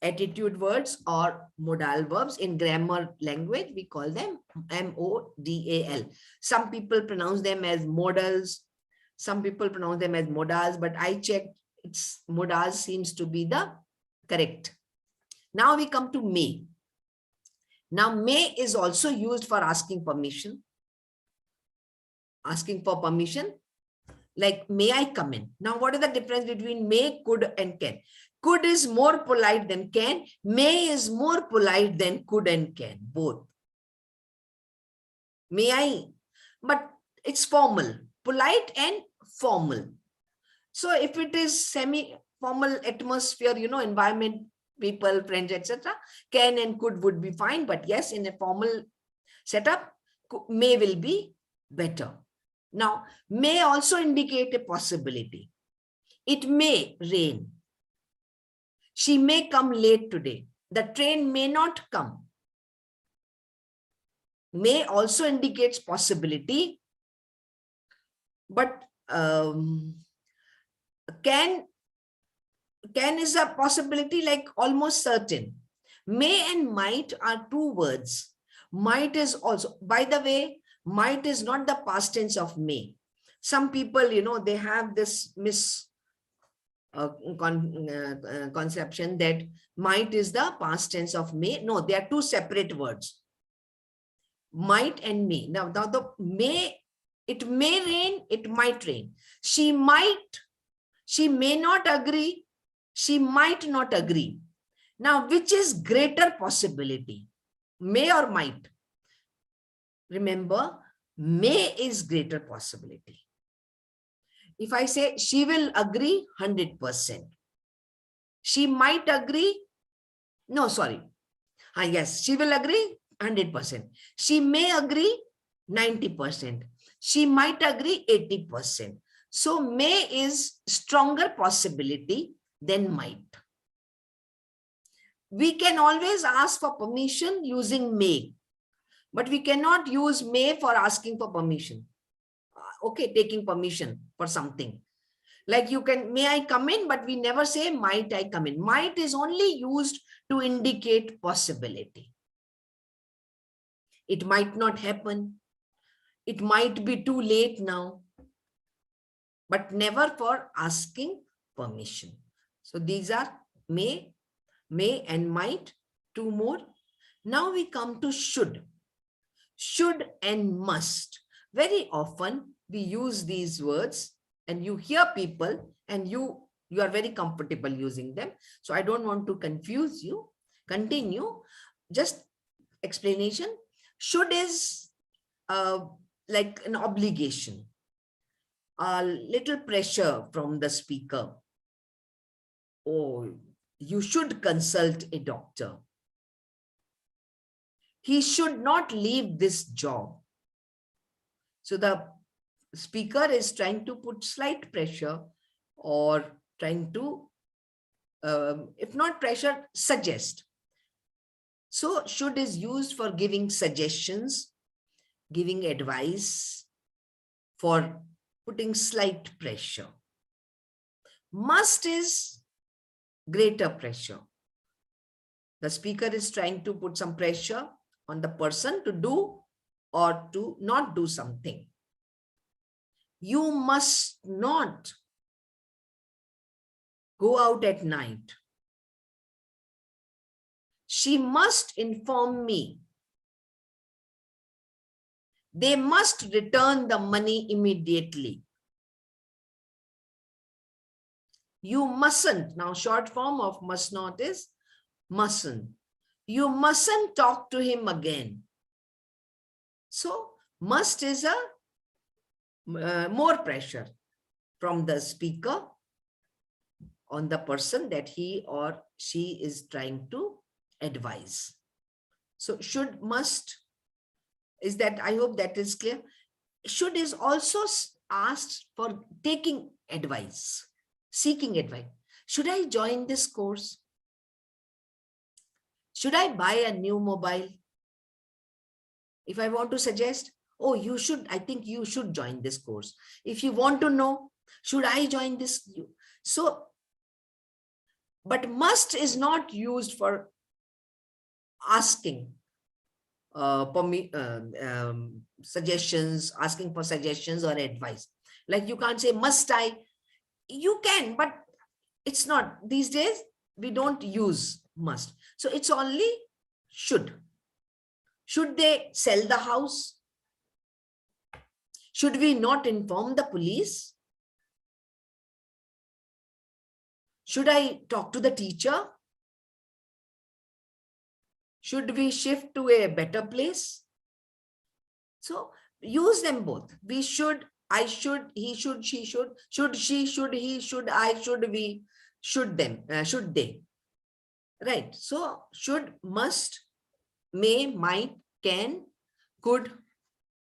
A: attitude words or modal verbs. In grammar language, we call them M-O-D-A-L. Some people pronounce them as modals. Some people pronounce them as modals, but I checked, it's modals seems to be the correct. Now we come to may. Now may is also used for asking permission. Asking for permission, like may I come in? Now what is the difference between may, could and can? Could is more polite than can. May is more polite than could and can, both. May I? But it's formal, polite and formal. So if it is semi-formal atmosphere, you know, environment, people, friends, etc., can and could would be fine. But yes, in a formal setup, may will be better. Now, may also indicate a possibility. It may rain. She may come late today. The train may not come. May also indicates possibility, but can is a possibility, like almost certain. May and might are two words. Might is also, by the way, might is not the past tense of may. Some people, you know, they have this conception that might is the past tense of may. No, they are two separate words. Might and may. Now the may, it may rain, it might rain. She may not agree, she might not agree. Now, which is greater possibility? May or might? Remember, may is greater possibility. If I say she will agree 100%, she might agree, no, sorry. Yes, she will agree 100%. She may agree 90%. She might agree 80%. So may is stronger possibility than might. We can always ask for permission using may, but we cannot use may for asking for permission. Okay, taking permission for something. Like you can, may I come in, but we never say might I come in. Might is only used to indicate possibility. It might not happen. It might be too late now, but never for asking permission. So these are may and might, two more. Now we come to should. Should and must. Very often we use these words and you hear people and you are very comfortable using them. So I don't want to confuse you. Continue. Just explanation. Should is like an obligation, a little pressure from the speaker. Oh, you should consult a doctor. He should not leave this job. So the speaker is trying to put slight pressure or trying to, if not pressure, suggest. So should is used for giving suggestions, giving advice, for putting slight pressure. Must is greater pressure. The speaker is trying to put some pressure on the person to do or to not do something. You must not go out at night. She must inform me. They must return the money immediately. You mustn't. Now, short form of must not is mustn't. You mustn't talk to him again. So, must is a more pressure from the speaker on the person that he or she is trying to advise. So, should, must, is that, I hope that is clear. Should is also asked for taking advice, seeking advice. Should I join this course? Should I buy a new mobile? If I want to suggest, oh, you should, I think you should join this course. If you want to know, should I join this? So, but must is not used for asking suggestions, asking for suggestions or advice. Like you can't say, must I? You can, but it's not. These days, we don't use must. So it's only should. Should they sell the house? Should we not inform the police? Should I talk to the teacher? Should we shift to a better place? So use them both. We should, I should, he should, she should she, should he, should I, should we, should them, should they. Right. So should, must, may, might, can, could.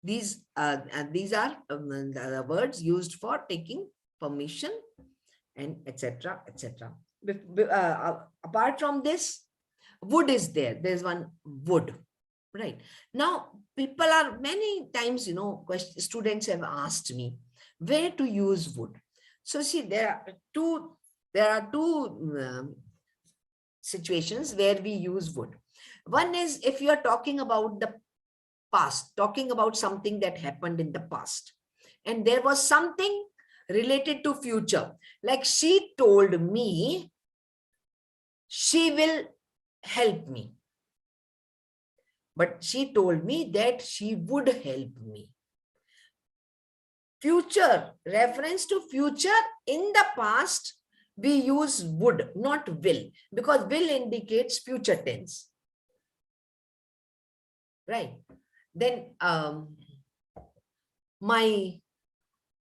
A: These are the words used for taking permission and etc. etc. Apart from this, would is there. There's one would. Right. Now, people are many times, students have asked me where to use would. So see, there are two situations where we use would. One is if you are talking about the past, talking about something that happened in the past, and there was something related to future. Like she told me she will help me. but she told me that she would help me. Future, reference to future. In the past, we use would, not will, because will indicates future tense. Right. Then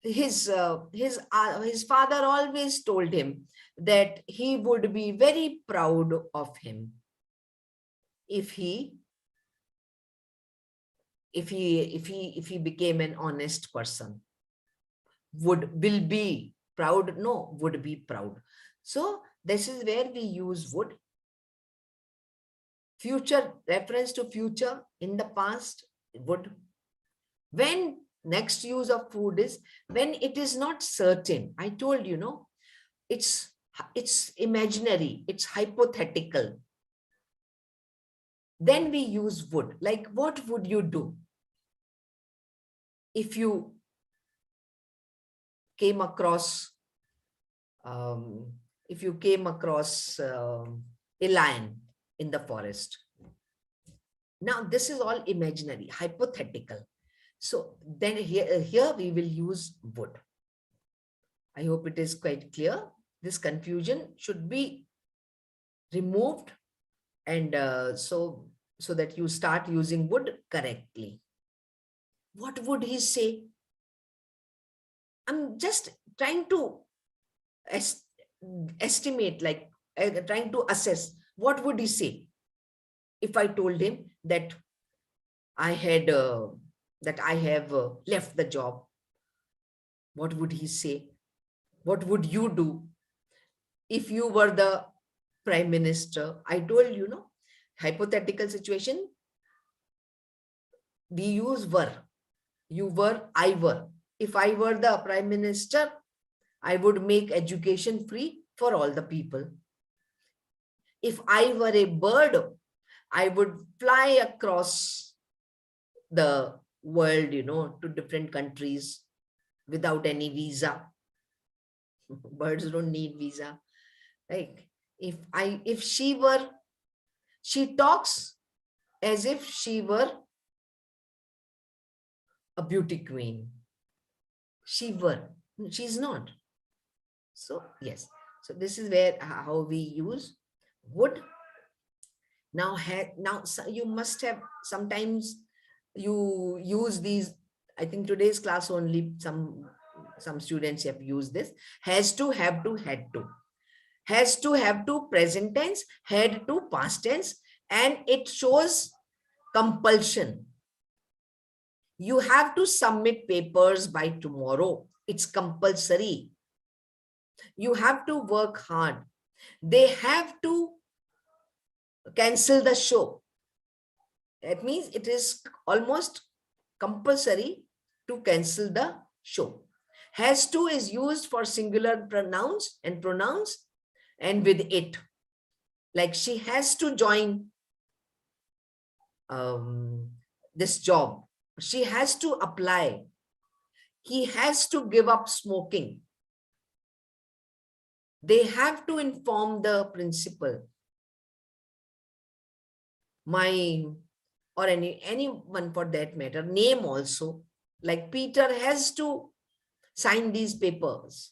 A: his father always told him that he would be very proud of him if he became an honest person. Will be proud, no, would be proud. So this is where we use would. Future, reference to future. In the past, would. When next use of food is when it is not certain. I told you, no, it's imaginary, it's hypothetical. Then we use would. Like, what would you do if you came across a lion in the forest? Now this is all imaginary, hypothetical. So then here we will use would. I hope it is quite clear. This confusion should be removed, and so that you start using would correctly. What would he say? I'm just trying to estimate, like trying to assess. What would he say if I told him that I have left the job? What would he say? What would you do if you were the prime minister? I told you, no, hypothetical situation. We use were. You were, I were. If I were the prime minister, I would make education free for all the people. If I were a bird, I would fly across the world, to different countries without any visa. Birds don't need visa. Like, she talks as if she were a beauty queen. She's not. So yes, so this is where how we use would. Now so you must have, sometimes you use these. I think today's class only some students have used this. Has to, have to, had to. Has to, have to, present tense, had to, past tense, and it shows compulsion. You have to submit papers by tomorrow. It's compulsory. You have to work hard. They have to cancel the show. That means it is almost compulsory to cancel the show. Has to is used for singular pronouns and pronouns, and with it. Like, she has to join this job. She has to apply. He has to give up smoking. They have to inform the principal. Or anyone for that matter, name also. Like, Peter has to sign these papers.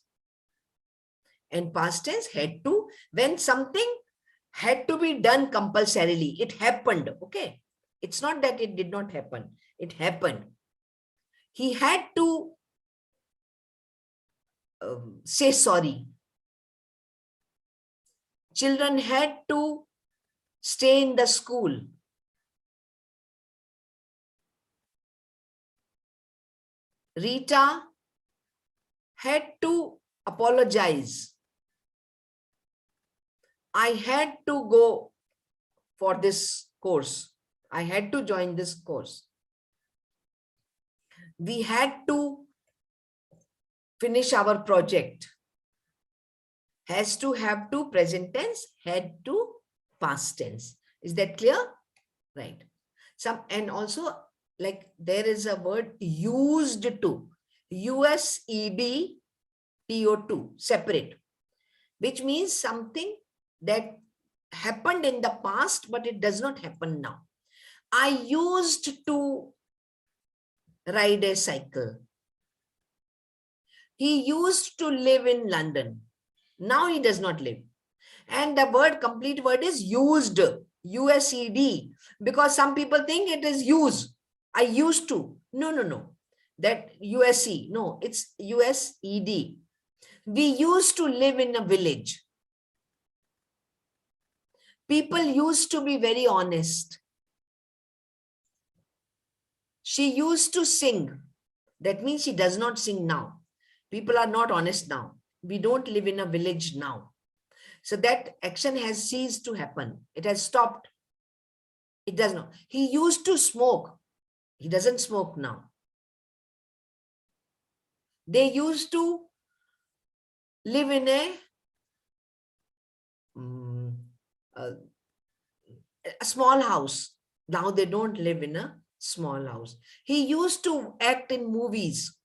A: And past tense, had to, when something had to be done compulsorily. It happened, okay? It's not that it did not happen. It happened. He had to say sorry. Children had to stay in the school. Rita had to apologize. I had to go for this course. I had to join this course. We had to finish our project. Has to, have to, present tense, had to, past tense. Is that clear? Right. And also, like, there is a word used to. USED-TO2, separate. Which means something that happened in the past, but it does not happen now. I used to ride a cycle. He used to live in London. Now he does not live. And the complete word is used, USED, because some people think it is use. I used to. No. That USC, no, it's USED. We used to live in a village. People used to be very honest. She used to sing. That means she does not sing now. People are not honest now. We don't live in a village now. So that action has ceased to happen. It has stopped. It does not. He used to smoke. He doesn't smoke now. They used to live in a small house. Now they don't live in a small house. He used to act in movies.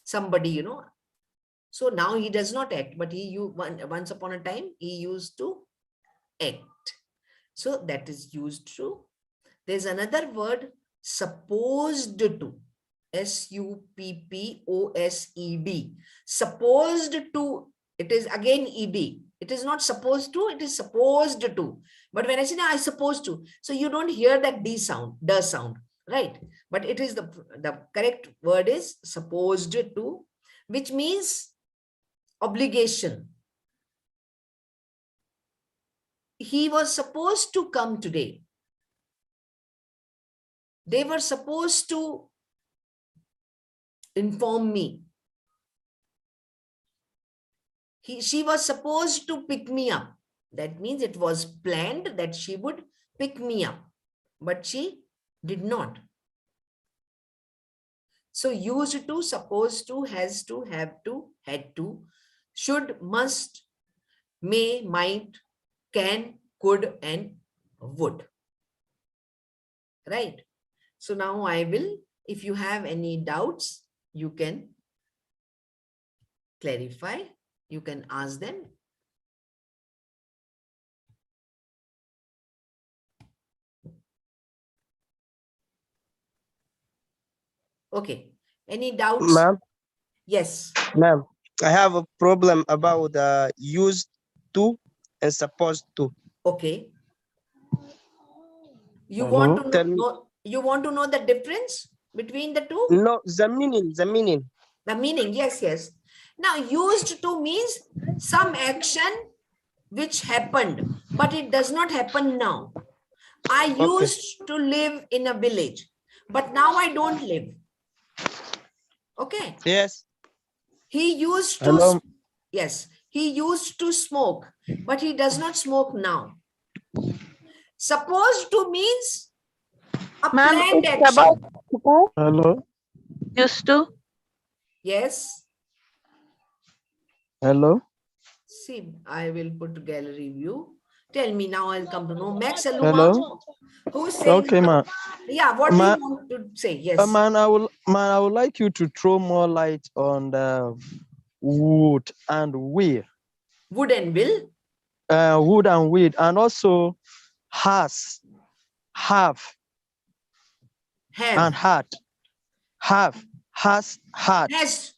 A: Somebody, So now he does not act, but once upon a time, he used to act. So that is used to. There's another word, supposed to. SUPPOSED. Supposed to, it is again ED. It is not supposed to, it is supposed to. But when I say, no, I supposed to, so you don't hear that D sound, the sound, right? But it is the correct word is supposed to, which means obligation. He was supposed to come today. They were supposed to inform me. She was supposed to pick me up. That means it was planned that she would pick me up, but she did not. So used to, supposed to, has to, have to, had to, should, must, may, might, can, could, and would. Right? So now I will, if you have any doubts, you can clarify, you can ask them. Okay, any doubts?
N: Ma'am?
A: Yes.
N: Ma'am, I have a problem about used to and supposed to.
A: Okay. You want to know, you want to know the difference between the two?
N: No, the meaning.
A: The meaning, yes. Now, used to means some action which happened, but it does not happen now. I used to live in a village, but now I don't live. Okay.
N: Yes.
A: He used to, yes, he used to smoke, but he does not smoke now. Supposed to means a planned action.
O: Hello.
A: Used to. Yes.
O: Hello.
A: See, I will put gallery view. Tell me now, I'll come to know. Max Aluma.
O: Hello.
A: Who's saying?
O: Okay, man.
A: Yeah, what do you want to say? Yes.
O: Man, I would like you to throw more light on the would and will.
A: Would and will?
O: Would and will, and also has, have, and had. Have, has, had.
A: Has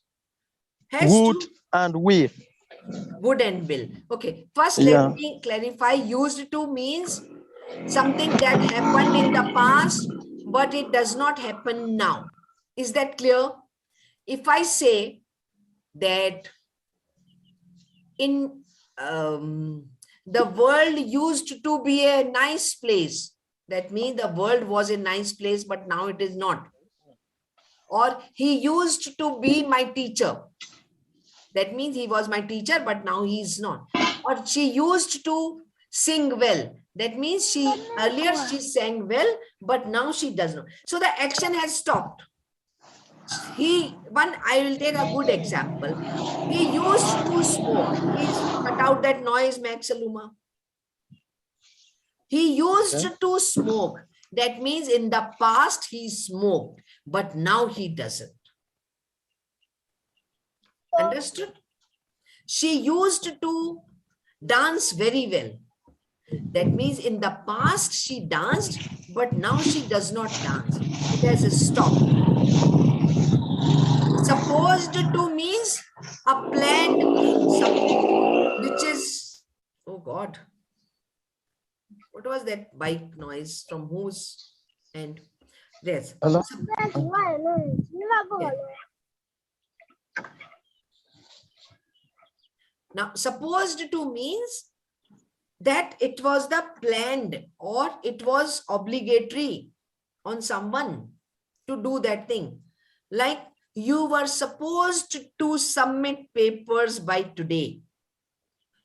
O: would
A: to.
O: And will.
A: Would and will. Okay. First, let me clarify. Used to means something that happened in the past, but it does not happen now. Is that clear? If I say that in the world used to be a nice place, that means the world was a nice place, but now it is not. Or he used to be my teacher. That means he was my teacher, but now he is not. Or she used to sing well. That means earlier she sang well, but now she does not. So the action has stopped. I will take a good example. He used to smoke. Please cut out that noise, Max Aluma. He used to smoke. That means in the past he smoked, but now he doesn't. Understood? She used to dance very well. That means in the past she danced, but now she does not dance. It has a stop. Supposed to means a planned thing, something which is, oh God, what was that bike noise from whose end? Yes.
O: Hello?
A: Yeah. Now, supposed to means that it was the planned or it was obligatory on someone to do that thing. Like you were supposed to submit papers by today.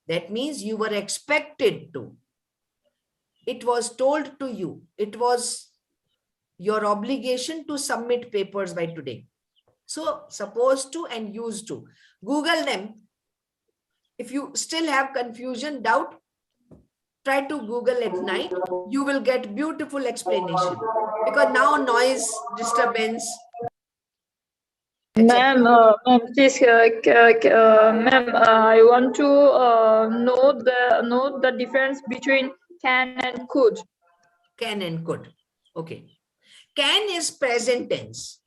A: That means you were expected to. It was told to you. It was your obligation to submit papers by today. So supposed to and used to. Google them. If you still have confusion, doubt, try to Google at night. You will get beautiful explanation. Because now noise, disturbance.
K: Ma'am, please, ma'am, I want to know the difference between can and could.
A: Can and could. Okay. Can is present tense.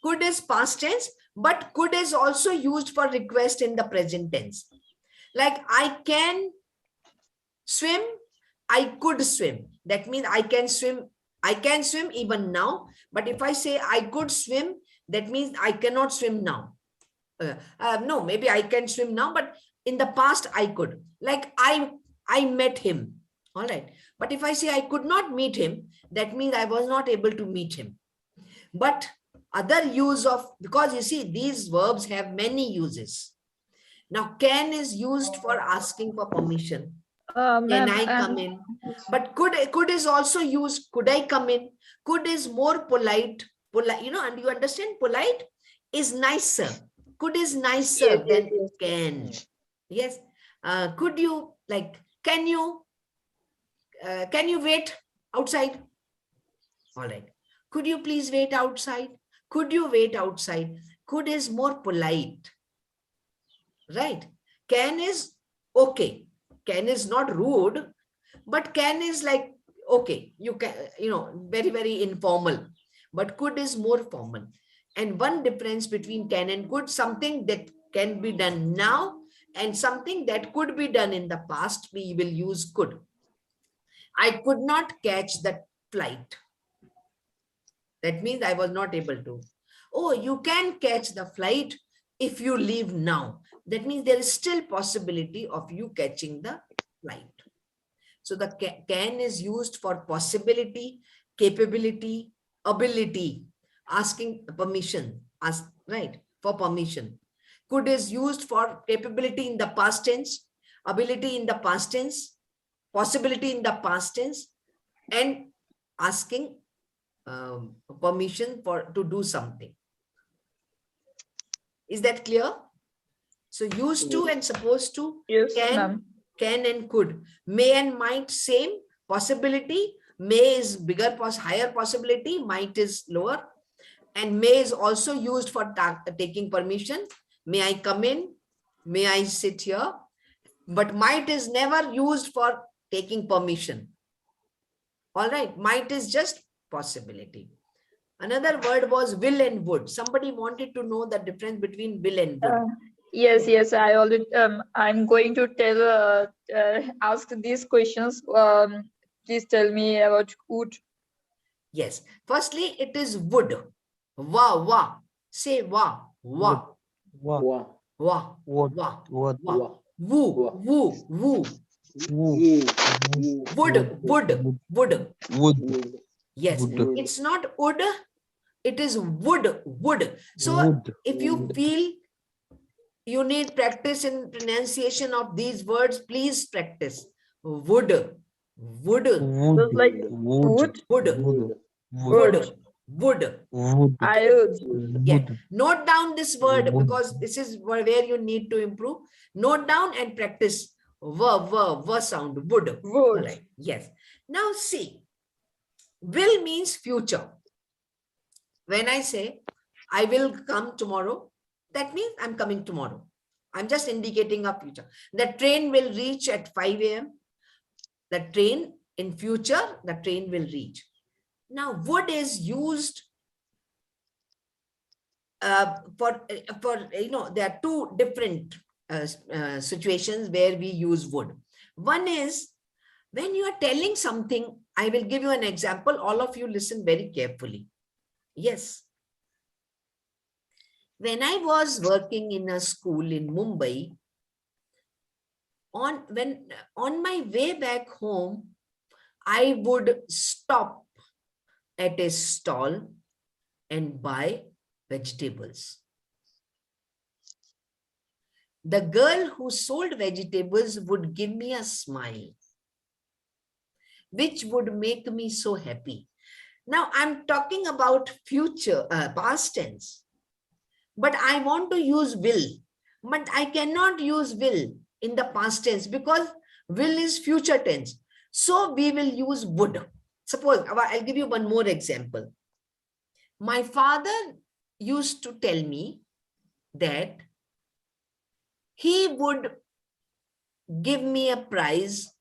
A: Could is past tense, but could is also used for request in the present tense. Like I can swim, I could swim. That means I can swim even now. But if I say I could swim, that means I cannot swim now. No, maybe I can swim now, but in the past I could. Like I met him. All right. But if I say I could not meet him, that means I was not able to meet him. But other use of, because you see, these verbs have many uses. Now, can is used for asking for permission. Can I come in? But could is also used. Could I come in? Could is more polite. Polite, you know, and you understand polite is nicer. Could is nicer than can. Yes. Could you, like, can you wait outside? All right. Could you please wait outside? Could you wait outside? Could is more polite. Right? Can is okay. Can is not rude, but can is like, okay, you can, you know, very, very informal. But could is more formal. And one difference between can and could, something that can be done now and something that could be done in the past, we will use could. I could not catch the flight. That means I was not able to. Oh, you can catch the flight if you leave now. That means there is still possibility of you catching the flight. So the can is used for possibility, capability, ability, asking permission, right, for permission. Could is used for capability in the past tense, ability in the past tense, possibility in the past tense, and asking permission to do something. Is that clear? So used to and supposed to,
K: yes,
A: can and could. May and might, same. Possibility, may is bigger, higher possibility, might is lower. And may is also used for taking permission. May I come in? May I sit here? But might is never used for taking permission. All right, might is just possibility. Another word was will and would. Somebody wanted to know the difference between will and would.
K: Yes, I already. I'm going to ask these questions. Please tell me about would.
A: Yes. Firstly, it is would. Wa. Say wa. Wa.
O: Wa.
A: Wa.
O: Would.
A: Wa.
O: Would.
A: Wa. Woo. Would. Yes. It's not would. It is would. So if you feel you need practice in pronunciation of these words, please practice. Would.
K: Like would. I would.
A: Yeah. Note down this word because this is where you need to improve. Note down and practice v sound. Would. Right. Yes. Now see, will means future. When I say I will come tomorrow, that means I'm coming tomorrow. I'm just indicating a future. The train will reach at 5 a.m. The train in future, the train will reach. Now, would is used for there are two different situations where we use would. One is when you are telling something. I will give you an example. All of you listen very carefully. Yes. When I was working in a school in Mumbai, on my way back home, I would stop at a stall and buy vegetables. The girl who sold vegetables would give me a smile, which would make me so happy. Now I'm talking about future, past tense, but I want to use will, but I cannot use will in the past tense because will is future tense. So we will use would. Suppose I'll give you one more example. My father used to tell me that he would give me a prize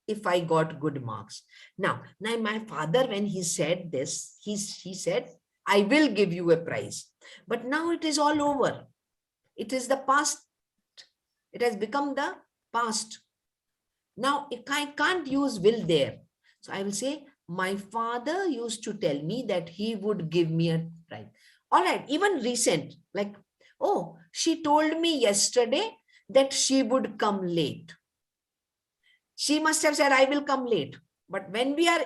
A: if I got good marks. Now my father, when he said this, he said, I will give you a prize. But now it is all over. It is the past. It has become the past. Now I can't use will there. So I will say, my father used to tell me that he would give me a prize. All right, even recent, like, oh, she told me yesterday that she would come late. She must have said, I will come late. But when we are,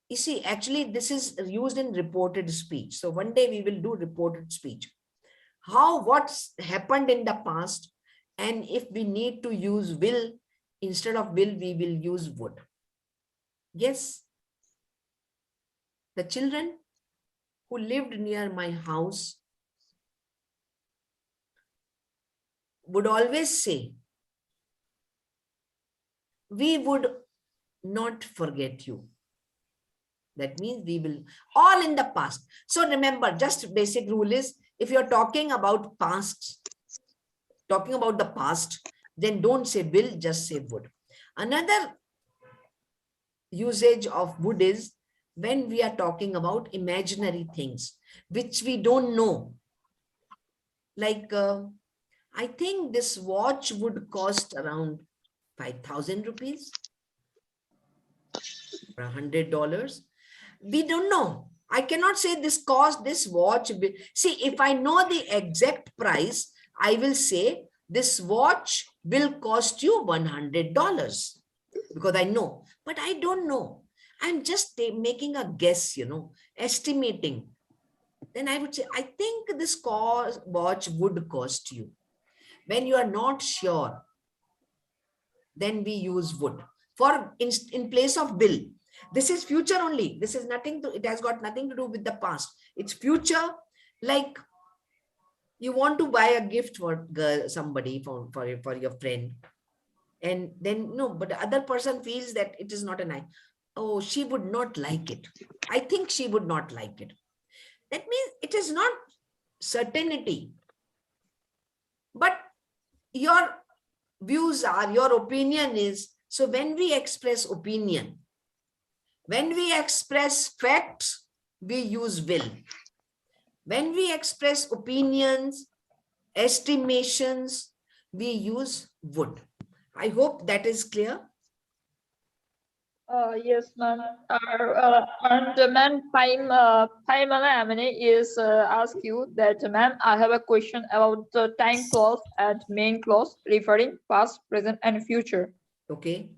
A: you see, actually, this is used in reported speech. So one day we will do reported speech. What's happened in the past, and if we need to use will, instead of will, we will use would. Yes. The children who lived near my house would always say, we would not forget you. That means we will, all in the past. So remember, just basic rule is, if you're talking about past, talking about the past, then don't say will, just say would. Another usage of would is when we are talking about imaginary things, which we don't know. Like, I think this watch would cost around 5,000 rupees or $100. We don't know. I cannot say this watch. See, if I know the exact price, I will say this watch will cost you $100 because I know, but I don't know. I'm just making a guess, estimating. Then I would say, I think this watch would cost you. When you are not sure, then we use would for in place of will. This is future only. This is nothing to, it has got nothing to do with the past. It's future. Like you want to buy a gift for somebody, for your friend. And then, no, but the other person feels that it is not a nice. Oh, she would not like it. I think she would not like it. That means it is not certainty. But your views are, your opinion is, so when we express opinion, when we express facts, we use will. When we express opinions, estimations, we use would. I hope that is clear.
K: Yes, ma'am. And ma'am, Paimana is ask you that, ma'am, I have a question about the time clause and main clause referring past, present, and future.
A: Okay.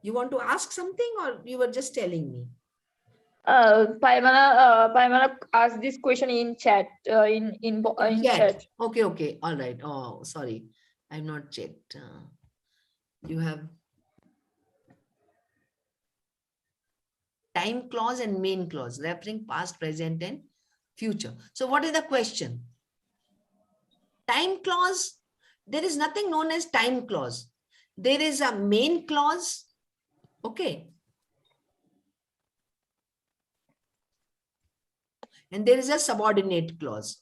A: You want to ask something, or you were just telling me?
K: Paimana asked this question in chat. In chat.
A: Okay. All right. Oh, sorry, I've not checked. You have time clause and main clause referring past, present, and future. So what is the question? Time clause, there is nothing known as time clause. There is a main clause. Okay. And there is a subordinate clause.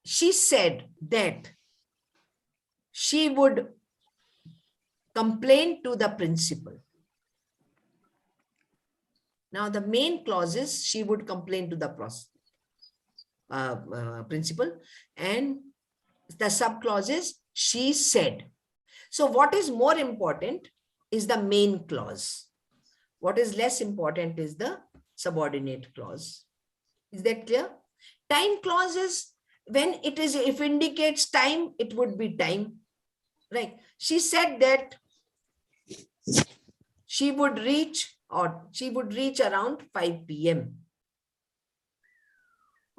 A: She said that she would complain to the principal. Now the main clause is she would complain to the principal, and the sub clause is she said. So what is more important is the main clause. What is less important is the subordinate clause. Is that clear? Time clause is when it is, if indicates time, it would be time. Right. She said that she would reach around 5 p.m.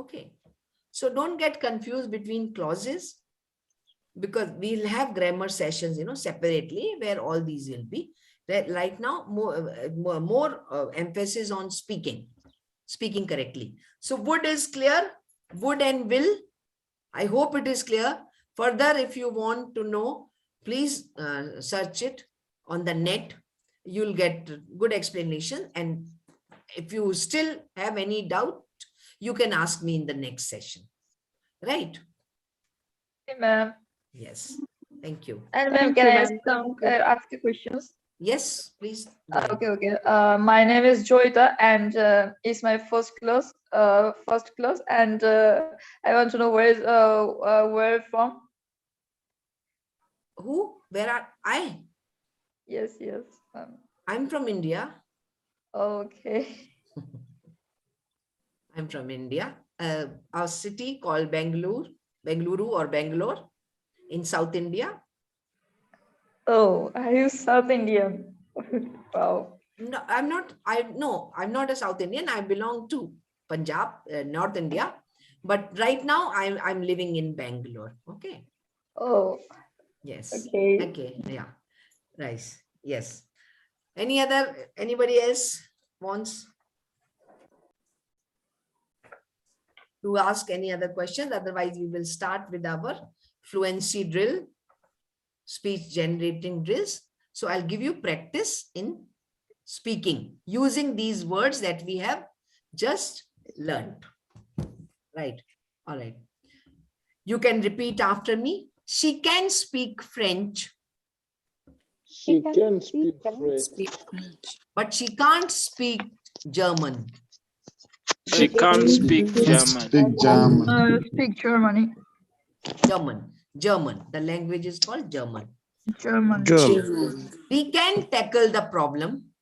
A: Okay. So don't get confused between clauses, because we'll have grammar sessions, separately, where all these will be. Right now, more emphasis on speaking correctly. So would is clear, would and will. I hope it is clear. Further, if you want to know, please search it on the net. You'll get good explanation. And if you still have any doubt, you can ask me in the next session. Right?
K: Okay, ma'am.
A: Yes. Thank you.
K: And ma'am, can I ask you questions?
A: Yes, please.
K: Okay. My name is Joyita, and it's my first class. And I want to know where from.
A: Who? Where are I?
K: Yes.
A: I'm from India.
K: Okay.
A: I'm from India. Our city called Bangalore or Bangalore in South India.
K: Oh, are you South Indian? Wow.
A: No, I'm not. I'm not a South Indian. I belong to Punjab, North India. But right now I'm living in Bangalore. Okay.
K: Oh.
A: Yes.
K: Okay.
A: Okay. Yeah. Nice. Yes. Anybody else wants to ask any other questions? Otherwise, we will start with our fluency drill, speech generating drills. So I'll give you practice in speaking using these words that we have just learned. Right. All right. You can repeat after me. She can speak French.
M: She can speak French.
A: But she can't speak German.
M: She can't speak German.
K: Speak Germany.
A: German. The language is called German.
K: German.
A: We can tackle the problem.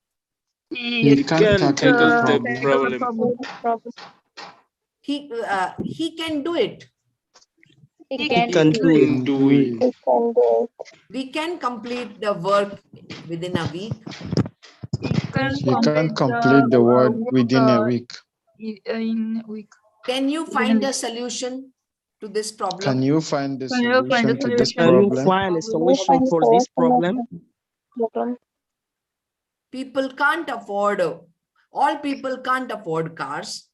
M: He can tackle the problem.
A: He can do it.
N: He can do it.
A: We can complete the work within a week.
C: He can complete the work within a week.
A: Can you find a solution to this problem?
C: Can you find the solution to this problem?
N: Can you find a solution for this problem?
A: All people can't afford cars.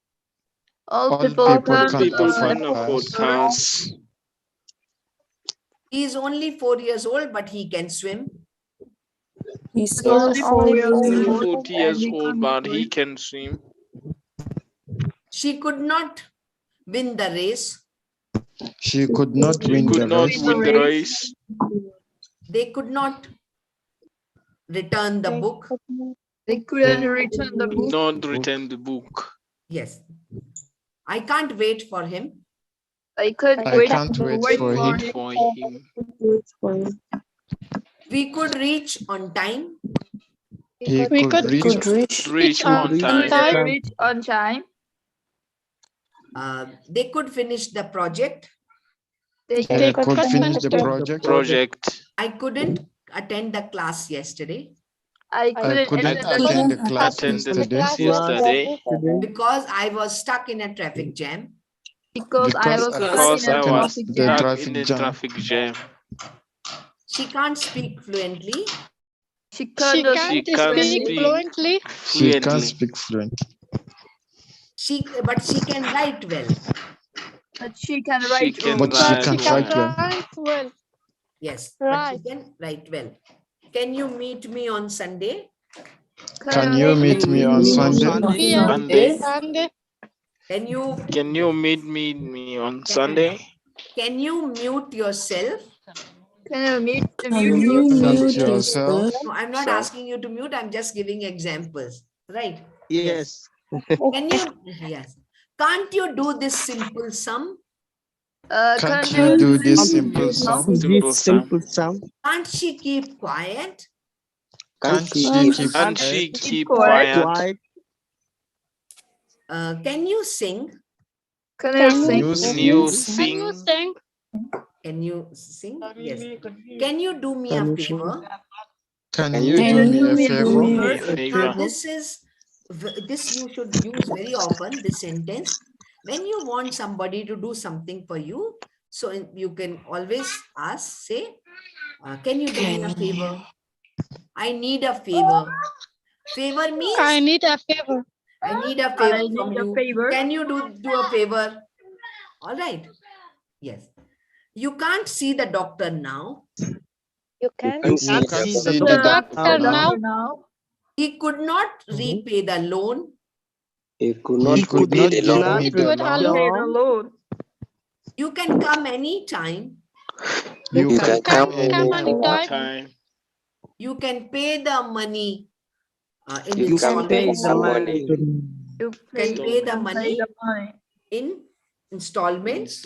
K: All
C: people can't afford
M: cars.
A: He is only 4 years old, but he can swim.
M: He's only 40 years old, but he can swim.
A: She could not win the race.
C: She could not win the race.
A: They could not return the book.
K: They couldn't return the book.
M: Not return the book.
A: Yes. I can't wait for him.
K: I can't wait
C: for
M: him.
A: We could reach on time.
C: We could
M: reach on
K: time.
A: They could finish the project.
C: They could finish the project.
A: I couldn't attend the class yesterday.
K: I couldn't
C: attend the class yesterday
A: because I was stuck in a traffic jam.
K: Because I was
M: in the traffic jam.
A: She can't speak fluently.
K: She can't speak fluently.
C: She can't speak fluently.
A: But she can write well.
K: But she can write
A: well. Yes, but she can write well. Can you meet me on Sunday?
C: Can you meet me on Sunday?
A: Can you
M: meet me on Sunday?
A: Can you mute yourself?
K: Can you
C: Mute yourself.
A: No, I'm not asking you to mute. I'm just giving examples. Right?
N: Yes.
A: Can you? Yes. Can't you do this simple sum?
C: Can't you do this simple sum?
N: Simple sum.
A: Can't she keep quiet?
C: Can't she keep
M: Can't she
C: quiet?
M: keep quiet?
A: Can you sing?
K: Can
C: Can
K: you
C: you
K: sing?
C: sing?
A: Can you sing? Yes. Can you do me a favor?
C: Can you do me a favor?
A: Now this you should use very often, this sentence. When you want somebody to do something for you, so you can always ask, say, can you do me a favor? I need a favor. Favor means
H: I need a favor.
A: I need a favor from you. Can you do a favor? All right. Yes. You can't see the doctor now.
E: You can
C: You can't see
H: The doctor now.
A: He could not repay the loan.
N: He could
C: He
N: not
C: could not give me the
H: Alone.
C: loan.
A: You can come anytime.
C: You can come
H: anytime.
M: Time.
A: You can pay the money in
N: You can pay
A: installments.
N: the money.
A: You can pay the money in installments.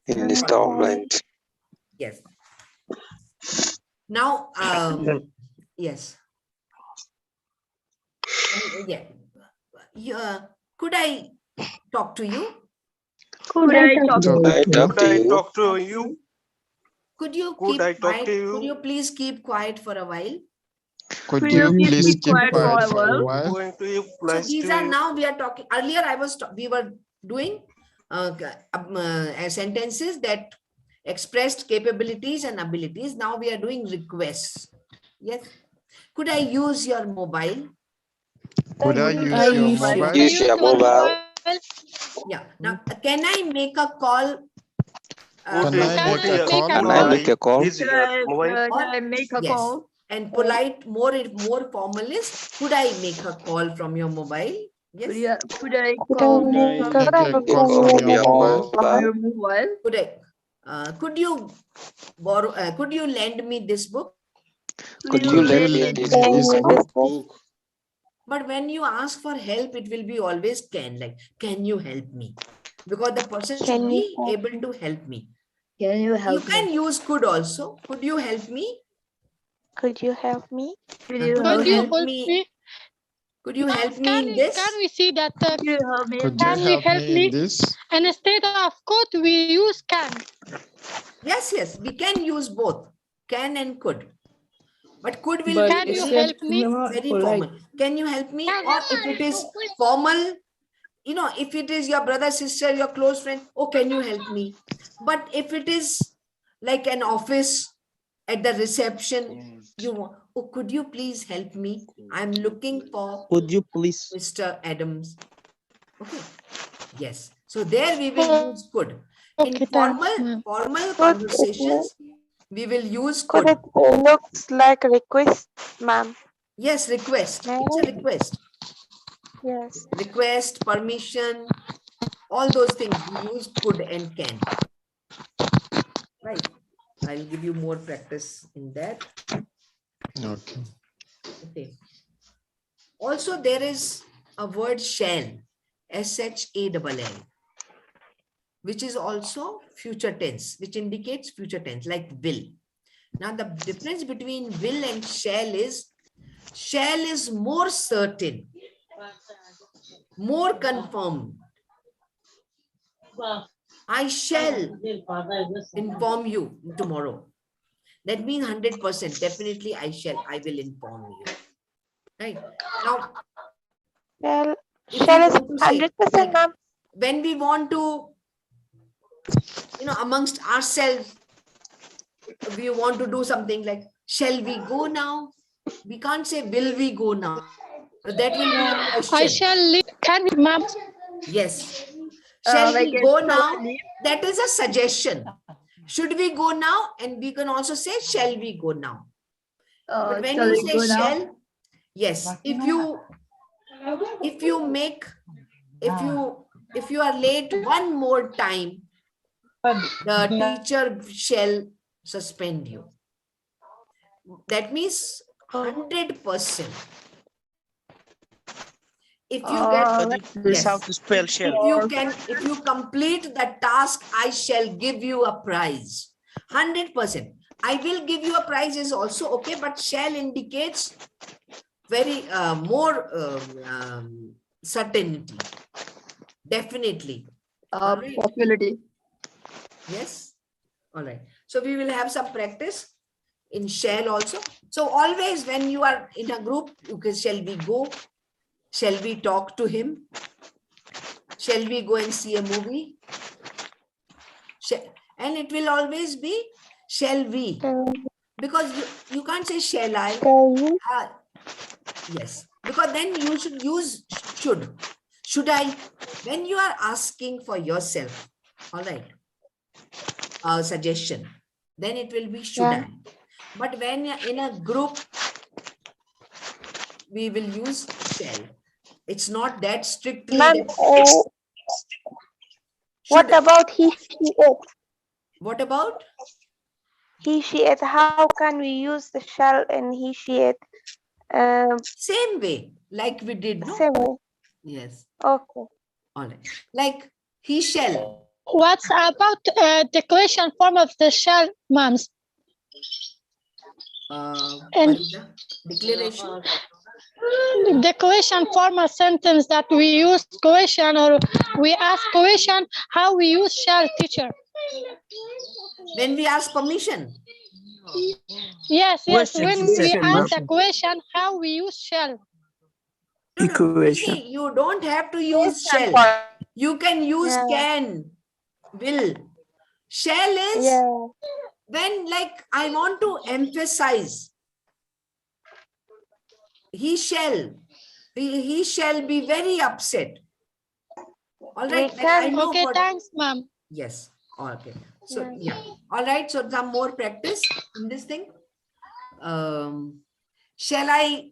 P: Installment.
A: Yes. Now, yes. Yeah. Could I talk to you?
K: Could I
I: talk to you?
A: Could you
I: Could
A: keep
I: I talk
A: quiet?
I: to you?
A: Could you please keep quiet for a while?
C: Could you please keep quiet for a
I: I'm
C: while?
I: going to you.
A: So these are now we are talking. Earlier we were doing sentences that expressed capabilities and abilities. Now we are doing requests. Yes. Could I use your mobile?
C: Could I use your mobile?
P: Use your mobile.
A: Yeah. Now, can I make a call?
C: Can I make a call?
P: Can I make a call?
K: Can I make a
A: Yes.
K: call?
A: And polite, more formal is, could I make a call from your mobile? Yes.
K: Could I call
C: Make a call from your mobile?
K: your mobile?
A: Could I? Could you borrow? Could you lend me this book?
P: Could you lend me this book?
A: But when you ask for help, it will be always can, like, can you help me? Because the person should be able to help me.
E: Can you help
A: You can use could also. Could you help me?
E: Could you help me?
A: Could you help me? Could you help me in this?
H: Can we see that?
C: Could you
H: Can you
C: help
H: help
C: me
H: me?
C: in this?
H: And instead of could, we use can.
A: Yes, we can use both, can and could. But could will
H: Can
A: be
H: you help me?
A: very formal. Can you help me? Or if it is formal, if it is your brother, sister, your close friend, oh, can you help me? But if it is like an office at the reception, you want, oh, could you please help me? I'm looking for
N: Could you please?
A: Mr. Adams. Okay. Yes. So there we will use could. In formal conversations, we will use could.
E: It looks like a request, ma'am.
A: Yes, request. It's a request.
E: Yes.
A: Request, permission, all those things we use could and can. Right. I'll give you more practice in that. Okay. Also, there is a word shall, S-H-A-L-L, which is also future tense, which indicates future tense, like will. Now, the difference between will and shall is more certain, more confirmed. I shall inform you tomorrow. That means 100%. Definitely I will inform you. Right. Now,
E: Well, shall is 100%, ma'am.
A: When we want to, amongst ourselves, we want to do something like, shall we go now? We can't say, will we go now? That will be a question.
H: I shall leave. Can we, ma'am?
A: Yes. Shall we go now? That is a suggestion. Should we go now? And we can also say, shall we go now? But when you say shall, yes, if you are late one more time, the teacher shall suspend you. That means 100%. If you get,
N: This how to spell shell.
A: if you complete the task, I shall give you a prize. 100%. I will give you a prize is also okay, but shall indicates very more certainty. Definitely.
K: Possibility.
A: Yes. All right. So we will have some practice in shall also. So always when you are in a group, you can shall we go? Shall we talk to him? Shall we go and see a movie? And it will always be shall we? Because you can't say shall I? Yes. Because then you should use should. Should I? When you are asking for yourself, all right, a suggestion, then it will be should I. But when you're in a group, we will use shall. It's not that strictly.
Q: What about he, she, it?
A: What about?
Q: He, she, it. How can we use the shall in he, she, it?
A: Same way, like we did, no?
Q: Same way.
A: Yes.
Q: Okay.
A: All right. Like he shall.
H: What's about the question form of the shall, moms?
A: Declaration.
H: The question form a sentence that we use question or we ask question, how we use shall, teacher?
A: When we ask permission.
H: Yes, when we ask a question, how we use shall?
A: See, you don't have to use shall. You can use can, will. Shall is when, like, I want to emphasize. He shall be very upset. All right. Like, I know
H: okay, thanks, ma'am.
A: Yes. Okay. So yeah. All right. So some more practice in this thing. Shall I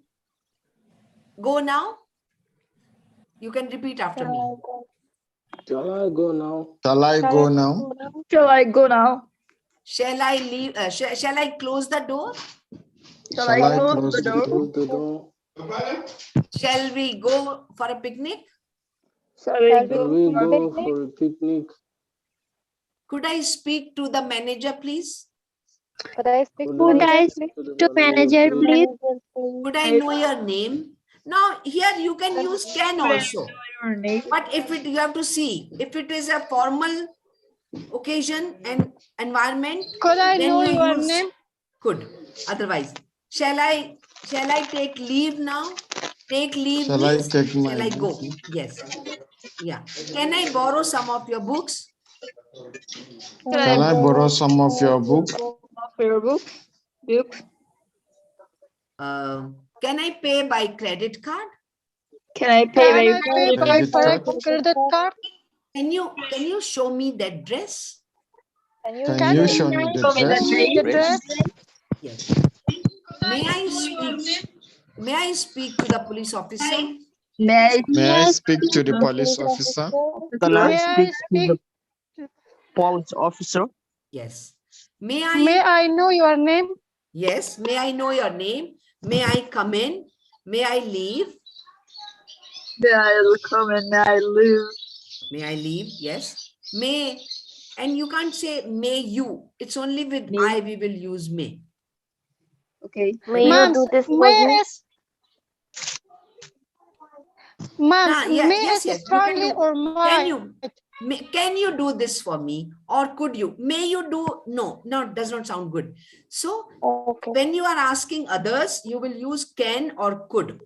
A: go now? You can repeat after me.
M: Shall I go now?
C: Shall I go now?
K: Shall I go now?
A: Shall I leave? Shall I close the door?
K: Shall I close the door?
A: Shall we go for a picnic?
K: Shall we
M: go for a picnic?
A: Could I speak to the manager, please?
E: Could I speak
H: to manager, please?
A: Could I know your name? Now, here you can use can also. But if you have to see, if it is a formal occasion and environment,
H: could I
A: then
H: know
A: you
H: your
A: use
H: name?
A: Could. Otherwise, shall I take leave now? Take leave
C: Shall
A: means,
C: I take my
A: shall I go? Yes. Yeah. Can I borrow some of your books?
C: Shall I borrow some of your book?
A: Can I pay by credit card?
K: Can I pay by
H: credit card?
A: Can you show me that dress?
C: Can you show me the dress?
A: Yes. May I speak to the police officer?
C: May I speak to the police officer?
N: Can I speak to the police officer?
A: Yes.
H: May I know your name?
A: Yes. May I know your name? May I come in? May I leave?
K: May I come and may I leave?
A: May I leave? Yes. May, and you can't say may you. It's only with I we will use may.
K: Okay.
Q: May you do this for me?
H: Ma'am,
A: yes.
H: strongly or might?
A: Can you do this for me? Or could you? May you do? No, does not sound good. So when you are asking others, you will use can or could.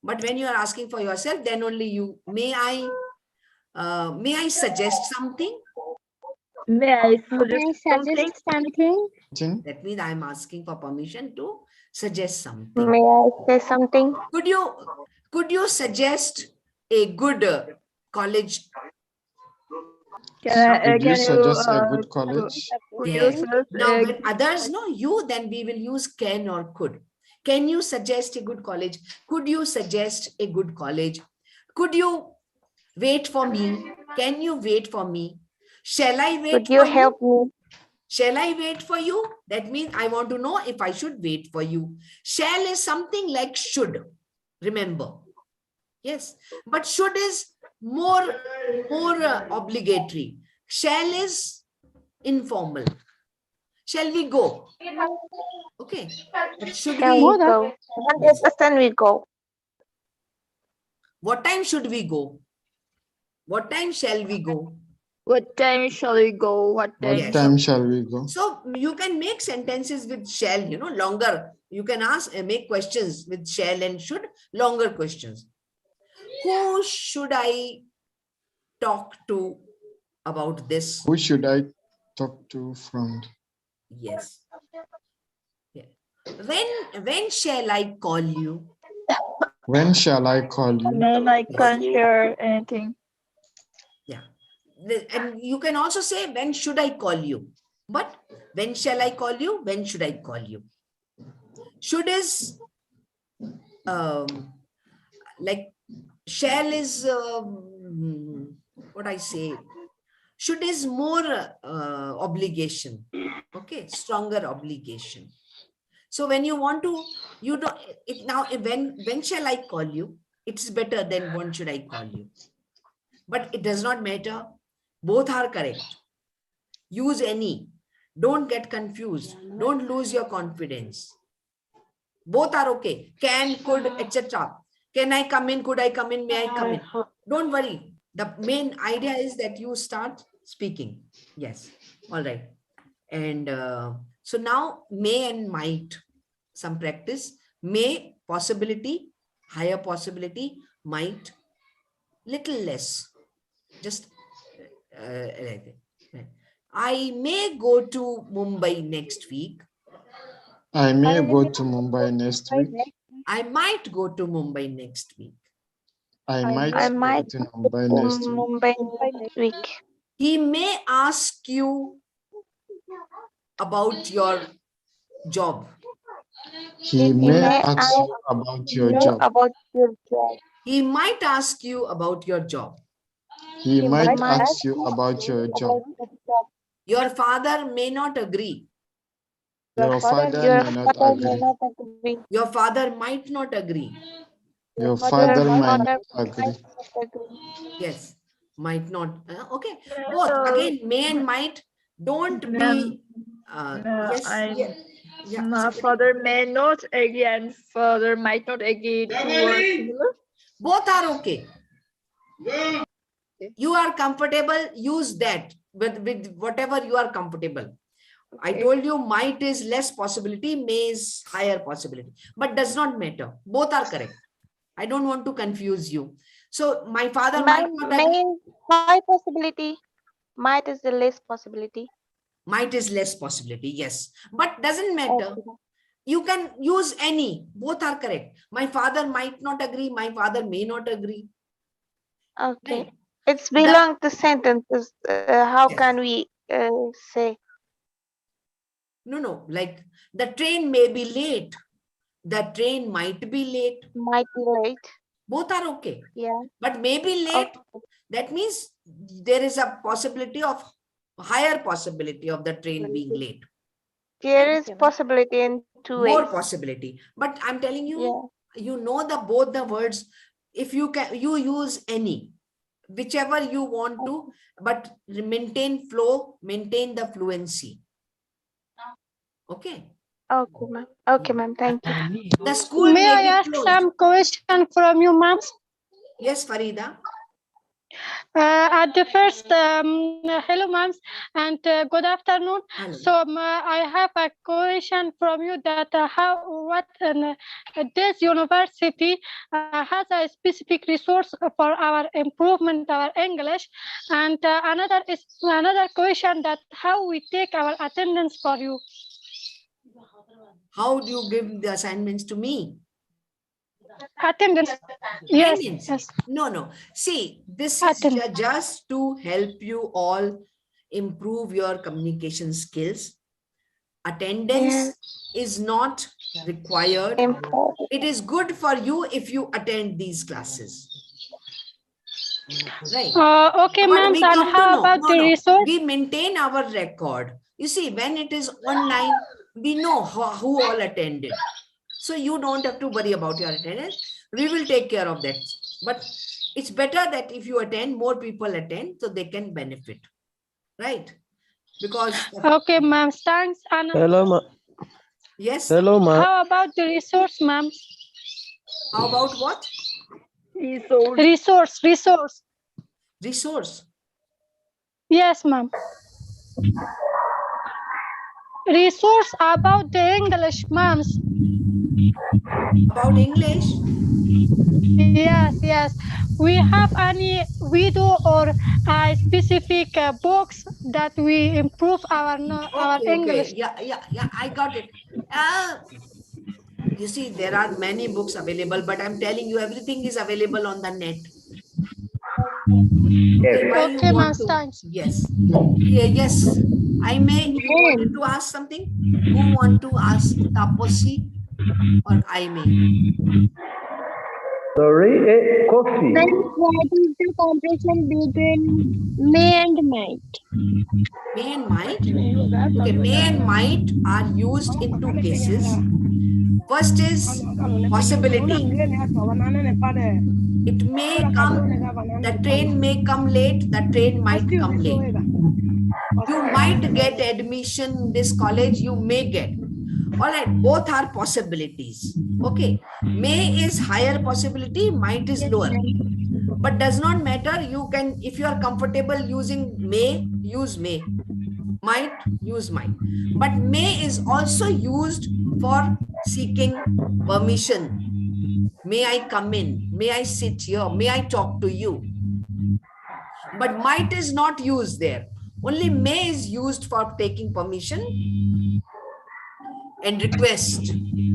A: But when you are asking for yourself, then only you, may I suggest something?
K: May I suggest something?
A: That means I'm asking for permission to suggest something.
Q: May I say something?
A: Could you suggest a good college?
C: Could you suggest a good college?
A: Yes. Now, when others know you, then we will use can or could. Can you suggest a good college? Could you suggest a good college? Could you wait for me? Can you wait for me? Shall I wait for you?
Q: Could you help me?
A: Shall I wait for you? That means I want to know if I should wait for you. Shall is something like should. Remember. Yes. But should is more obligatory. Shall is informal. Shall we go? Okay. But should
Q: Shall
A: we
Q: we go? 100% we go.
A: What time should we go? What time shall we go?
K: What time shall we go? What time,
A: Yes.
C: time shall we go?
A: So you can make sentences with shall, longer. You can make questions with shall and should, longer questions. Who should I talk to about this?
C: Who should I talk to from?
A: Yes. Yeah. When shall I call you?
C: When shall I call you?
K: When I can't hear anything.
A: Yeah. And you can also say, when should I call you? But when shall I call you? When should I call you? Should is like shall is what I say. Should is more obligation. Okay, stronger obligation. So when you want to, you don't. Now when shall I call you? It's better than when should I call you. But it does not matter. Both are correct. Use any. Don't get confused. Don't lose your confidence. Both are okay. Can, could, etc. Can I come in? Could I come in? May I come in? Don't worry. The main idea is that you start speaking. Yes. All right. And so now may and might. Some practice. May, possibility, higher possibility, might, little less. Just I may go to Mumbai next week.
C: I may go to Mumbai next week.
A: I might go to Mumbai next week.
C: I might go to Mumbai
Q: next week.
A: He may ask you about your job.
C: He may ask you about your job.
A: He might ask you about your job.
C: He might ask you about your job.
A: Your father may not agree.
C: Your father may not agree.
A: Your father might not agree.
C: Your father might not agree.
A: Yes, might not. Okay, both. Again, may and might. Don't be.
K: My father may not agree and father might not agree to
A: both are okay. You are comfortable, use that with whatever you are comfortable. I told you might is less possibility, may is higher possibility, but does not matter. Both are correct. I don't want to confuse you. So my father might not agree.
Q: High possibility. Might is the less possibility.
A: Might is less possibility, yes. But doesn't matter. Okay. You can use any. Both are correct. My father might not agree. My father may not agree.
Q: Okay. Right. It's belong to sentences. How can we say?
A: No. Like the train may be late. The train might be late.
Q: Might be late.
A: Both are okay.
Q: Yeah.
A: But may be late. Okay. That means there is a possibility of higher possibility of the train being late.
Q: There is possibility in two ways.
A: More possibility. But I'm telling you, you know both the words. If you can, you use any, whichever you want to, but maintain flow, maintain the fluency. Okay.
Q: Okay, ma'am. Okay, ma'am. Thank you.
A: The school
H: may I ask some question from you, ma'am?
A: Yes, Farida.
H: At the first, hello, ma'am, and good afternoon.
A: Hello.
H: So I have a question from you that this university has a specific resource for our improvement, our English, and another question that how we take our attendance for you.
A: How do you give the assignments to me?
H: Attendance. Yes. Yes.
A: No. See, this is just to help you all improve your communication skills. Attendance is not required. It is good for you if you attend these classes. Right.
H: Okay,
A: But
H: ma'am.
A: we
H: And
A: come to
H: how
A: know.
H: about
A: No,
H: the
A: no.
H: resource?
A: We maintain our record. You see, when it is online, we know who all attended. So you don't have to worry about your attendance. We will take care of that. But it's better that if you attend, more people attend so they can benefit. Right? Because.
H: Okay, ma'am. Thanks. And
O: Hello, ma.
A: Yes.
O: Hello, ma.
H: how about the resource, ma'am?
A: How about what?
H: Resource.
A: Resource.
H: Yes, ma'am. Resource about the English, ma'am.
A: About English?
H: Yes. We have any video or specific books that we improve our English.
A: Okay. Yeah. I got it. You see, there are many books available, but I'm telling you, everything is available on the net. Okay, why you
H: Okay, ma'am.
A: want to?
H: Thanks.
A: Yes. Yeah, yes. I may, you wanted to ask something? Who want to ask Taposi or I may?
D: Sorry, coffee.
R: What is the comparison between may and might?
A: May and might? Okay, may and might are used in two cases. First is possibility. It may come, the train may come late, the train might come late. You might get admission in this college, you may get. All right, both are possibilities. Okay, may is higher possibility, might is lower. But does not matter. You can, if you are comfortable using may, use may. Might, use might. But may is also used for seeking permission. May I come in? May I sit here? May I talk to you? But might is not used there. Only may is used for taking permission and request.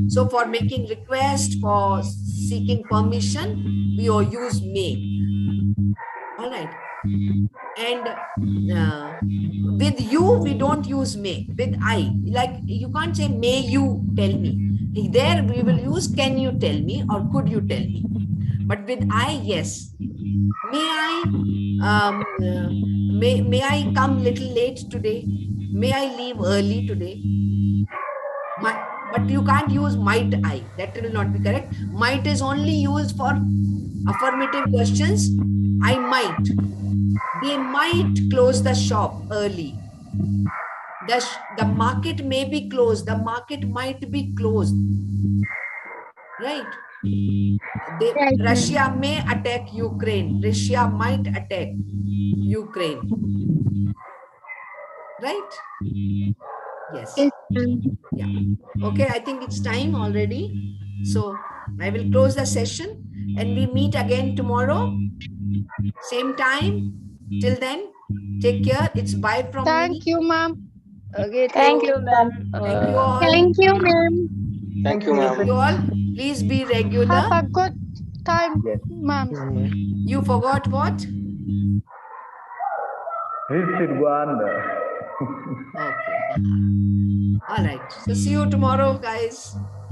A: So for making request, for seeking permission, we all use may. All right. And with you, we don't use may. With I, like you can't say may you tell me. There we will use can you tell me or could you tell me. But with I, yes. May I may I come little late today? May I leave early today? But you can't use might I. That will not be correct. Might is only used for affirmative questions. I might. They might close the shop early. The market may be closed. The market might be closed. Right? Russia may attack Ukraine. Russia might attack Ukraine. Right? Yes. Yeah. Okay, I think it's time already. So I will close the session and we meet again tomorrow. Same time. Till then, take care. It's bye from me.
H: Thank you, ma'am.
K: Okay, thank you, ma'am.
A: Thank you all.
R: Thank you, ma'am.
P: Thank you,
A: Thank
P: ma'am.
A: you all. Please be regular.
H: Have a good time, ma'am.
A: You forgot what?
D: Visit Rwanda.
A: Okay. All right. So see you tomorrow, guys.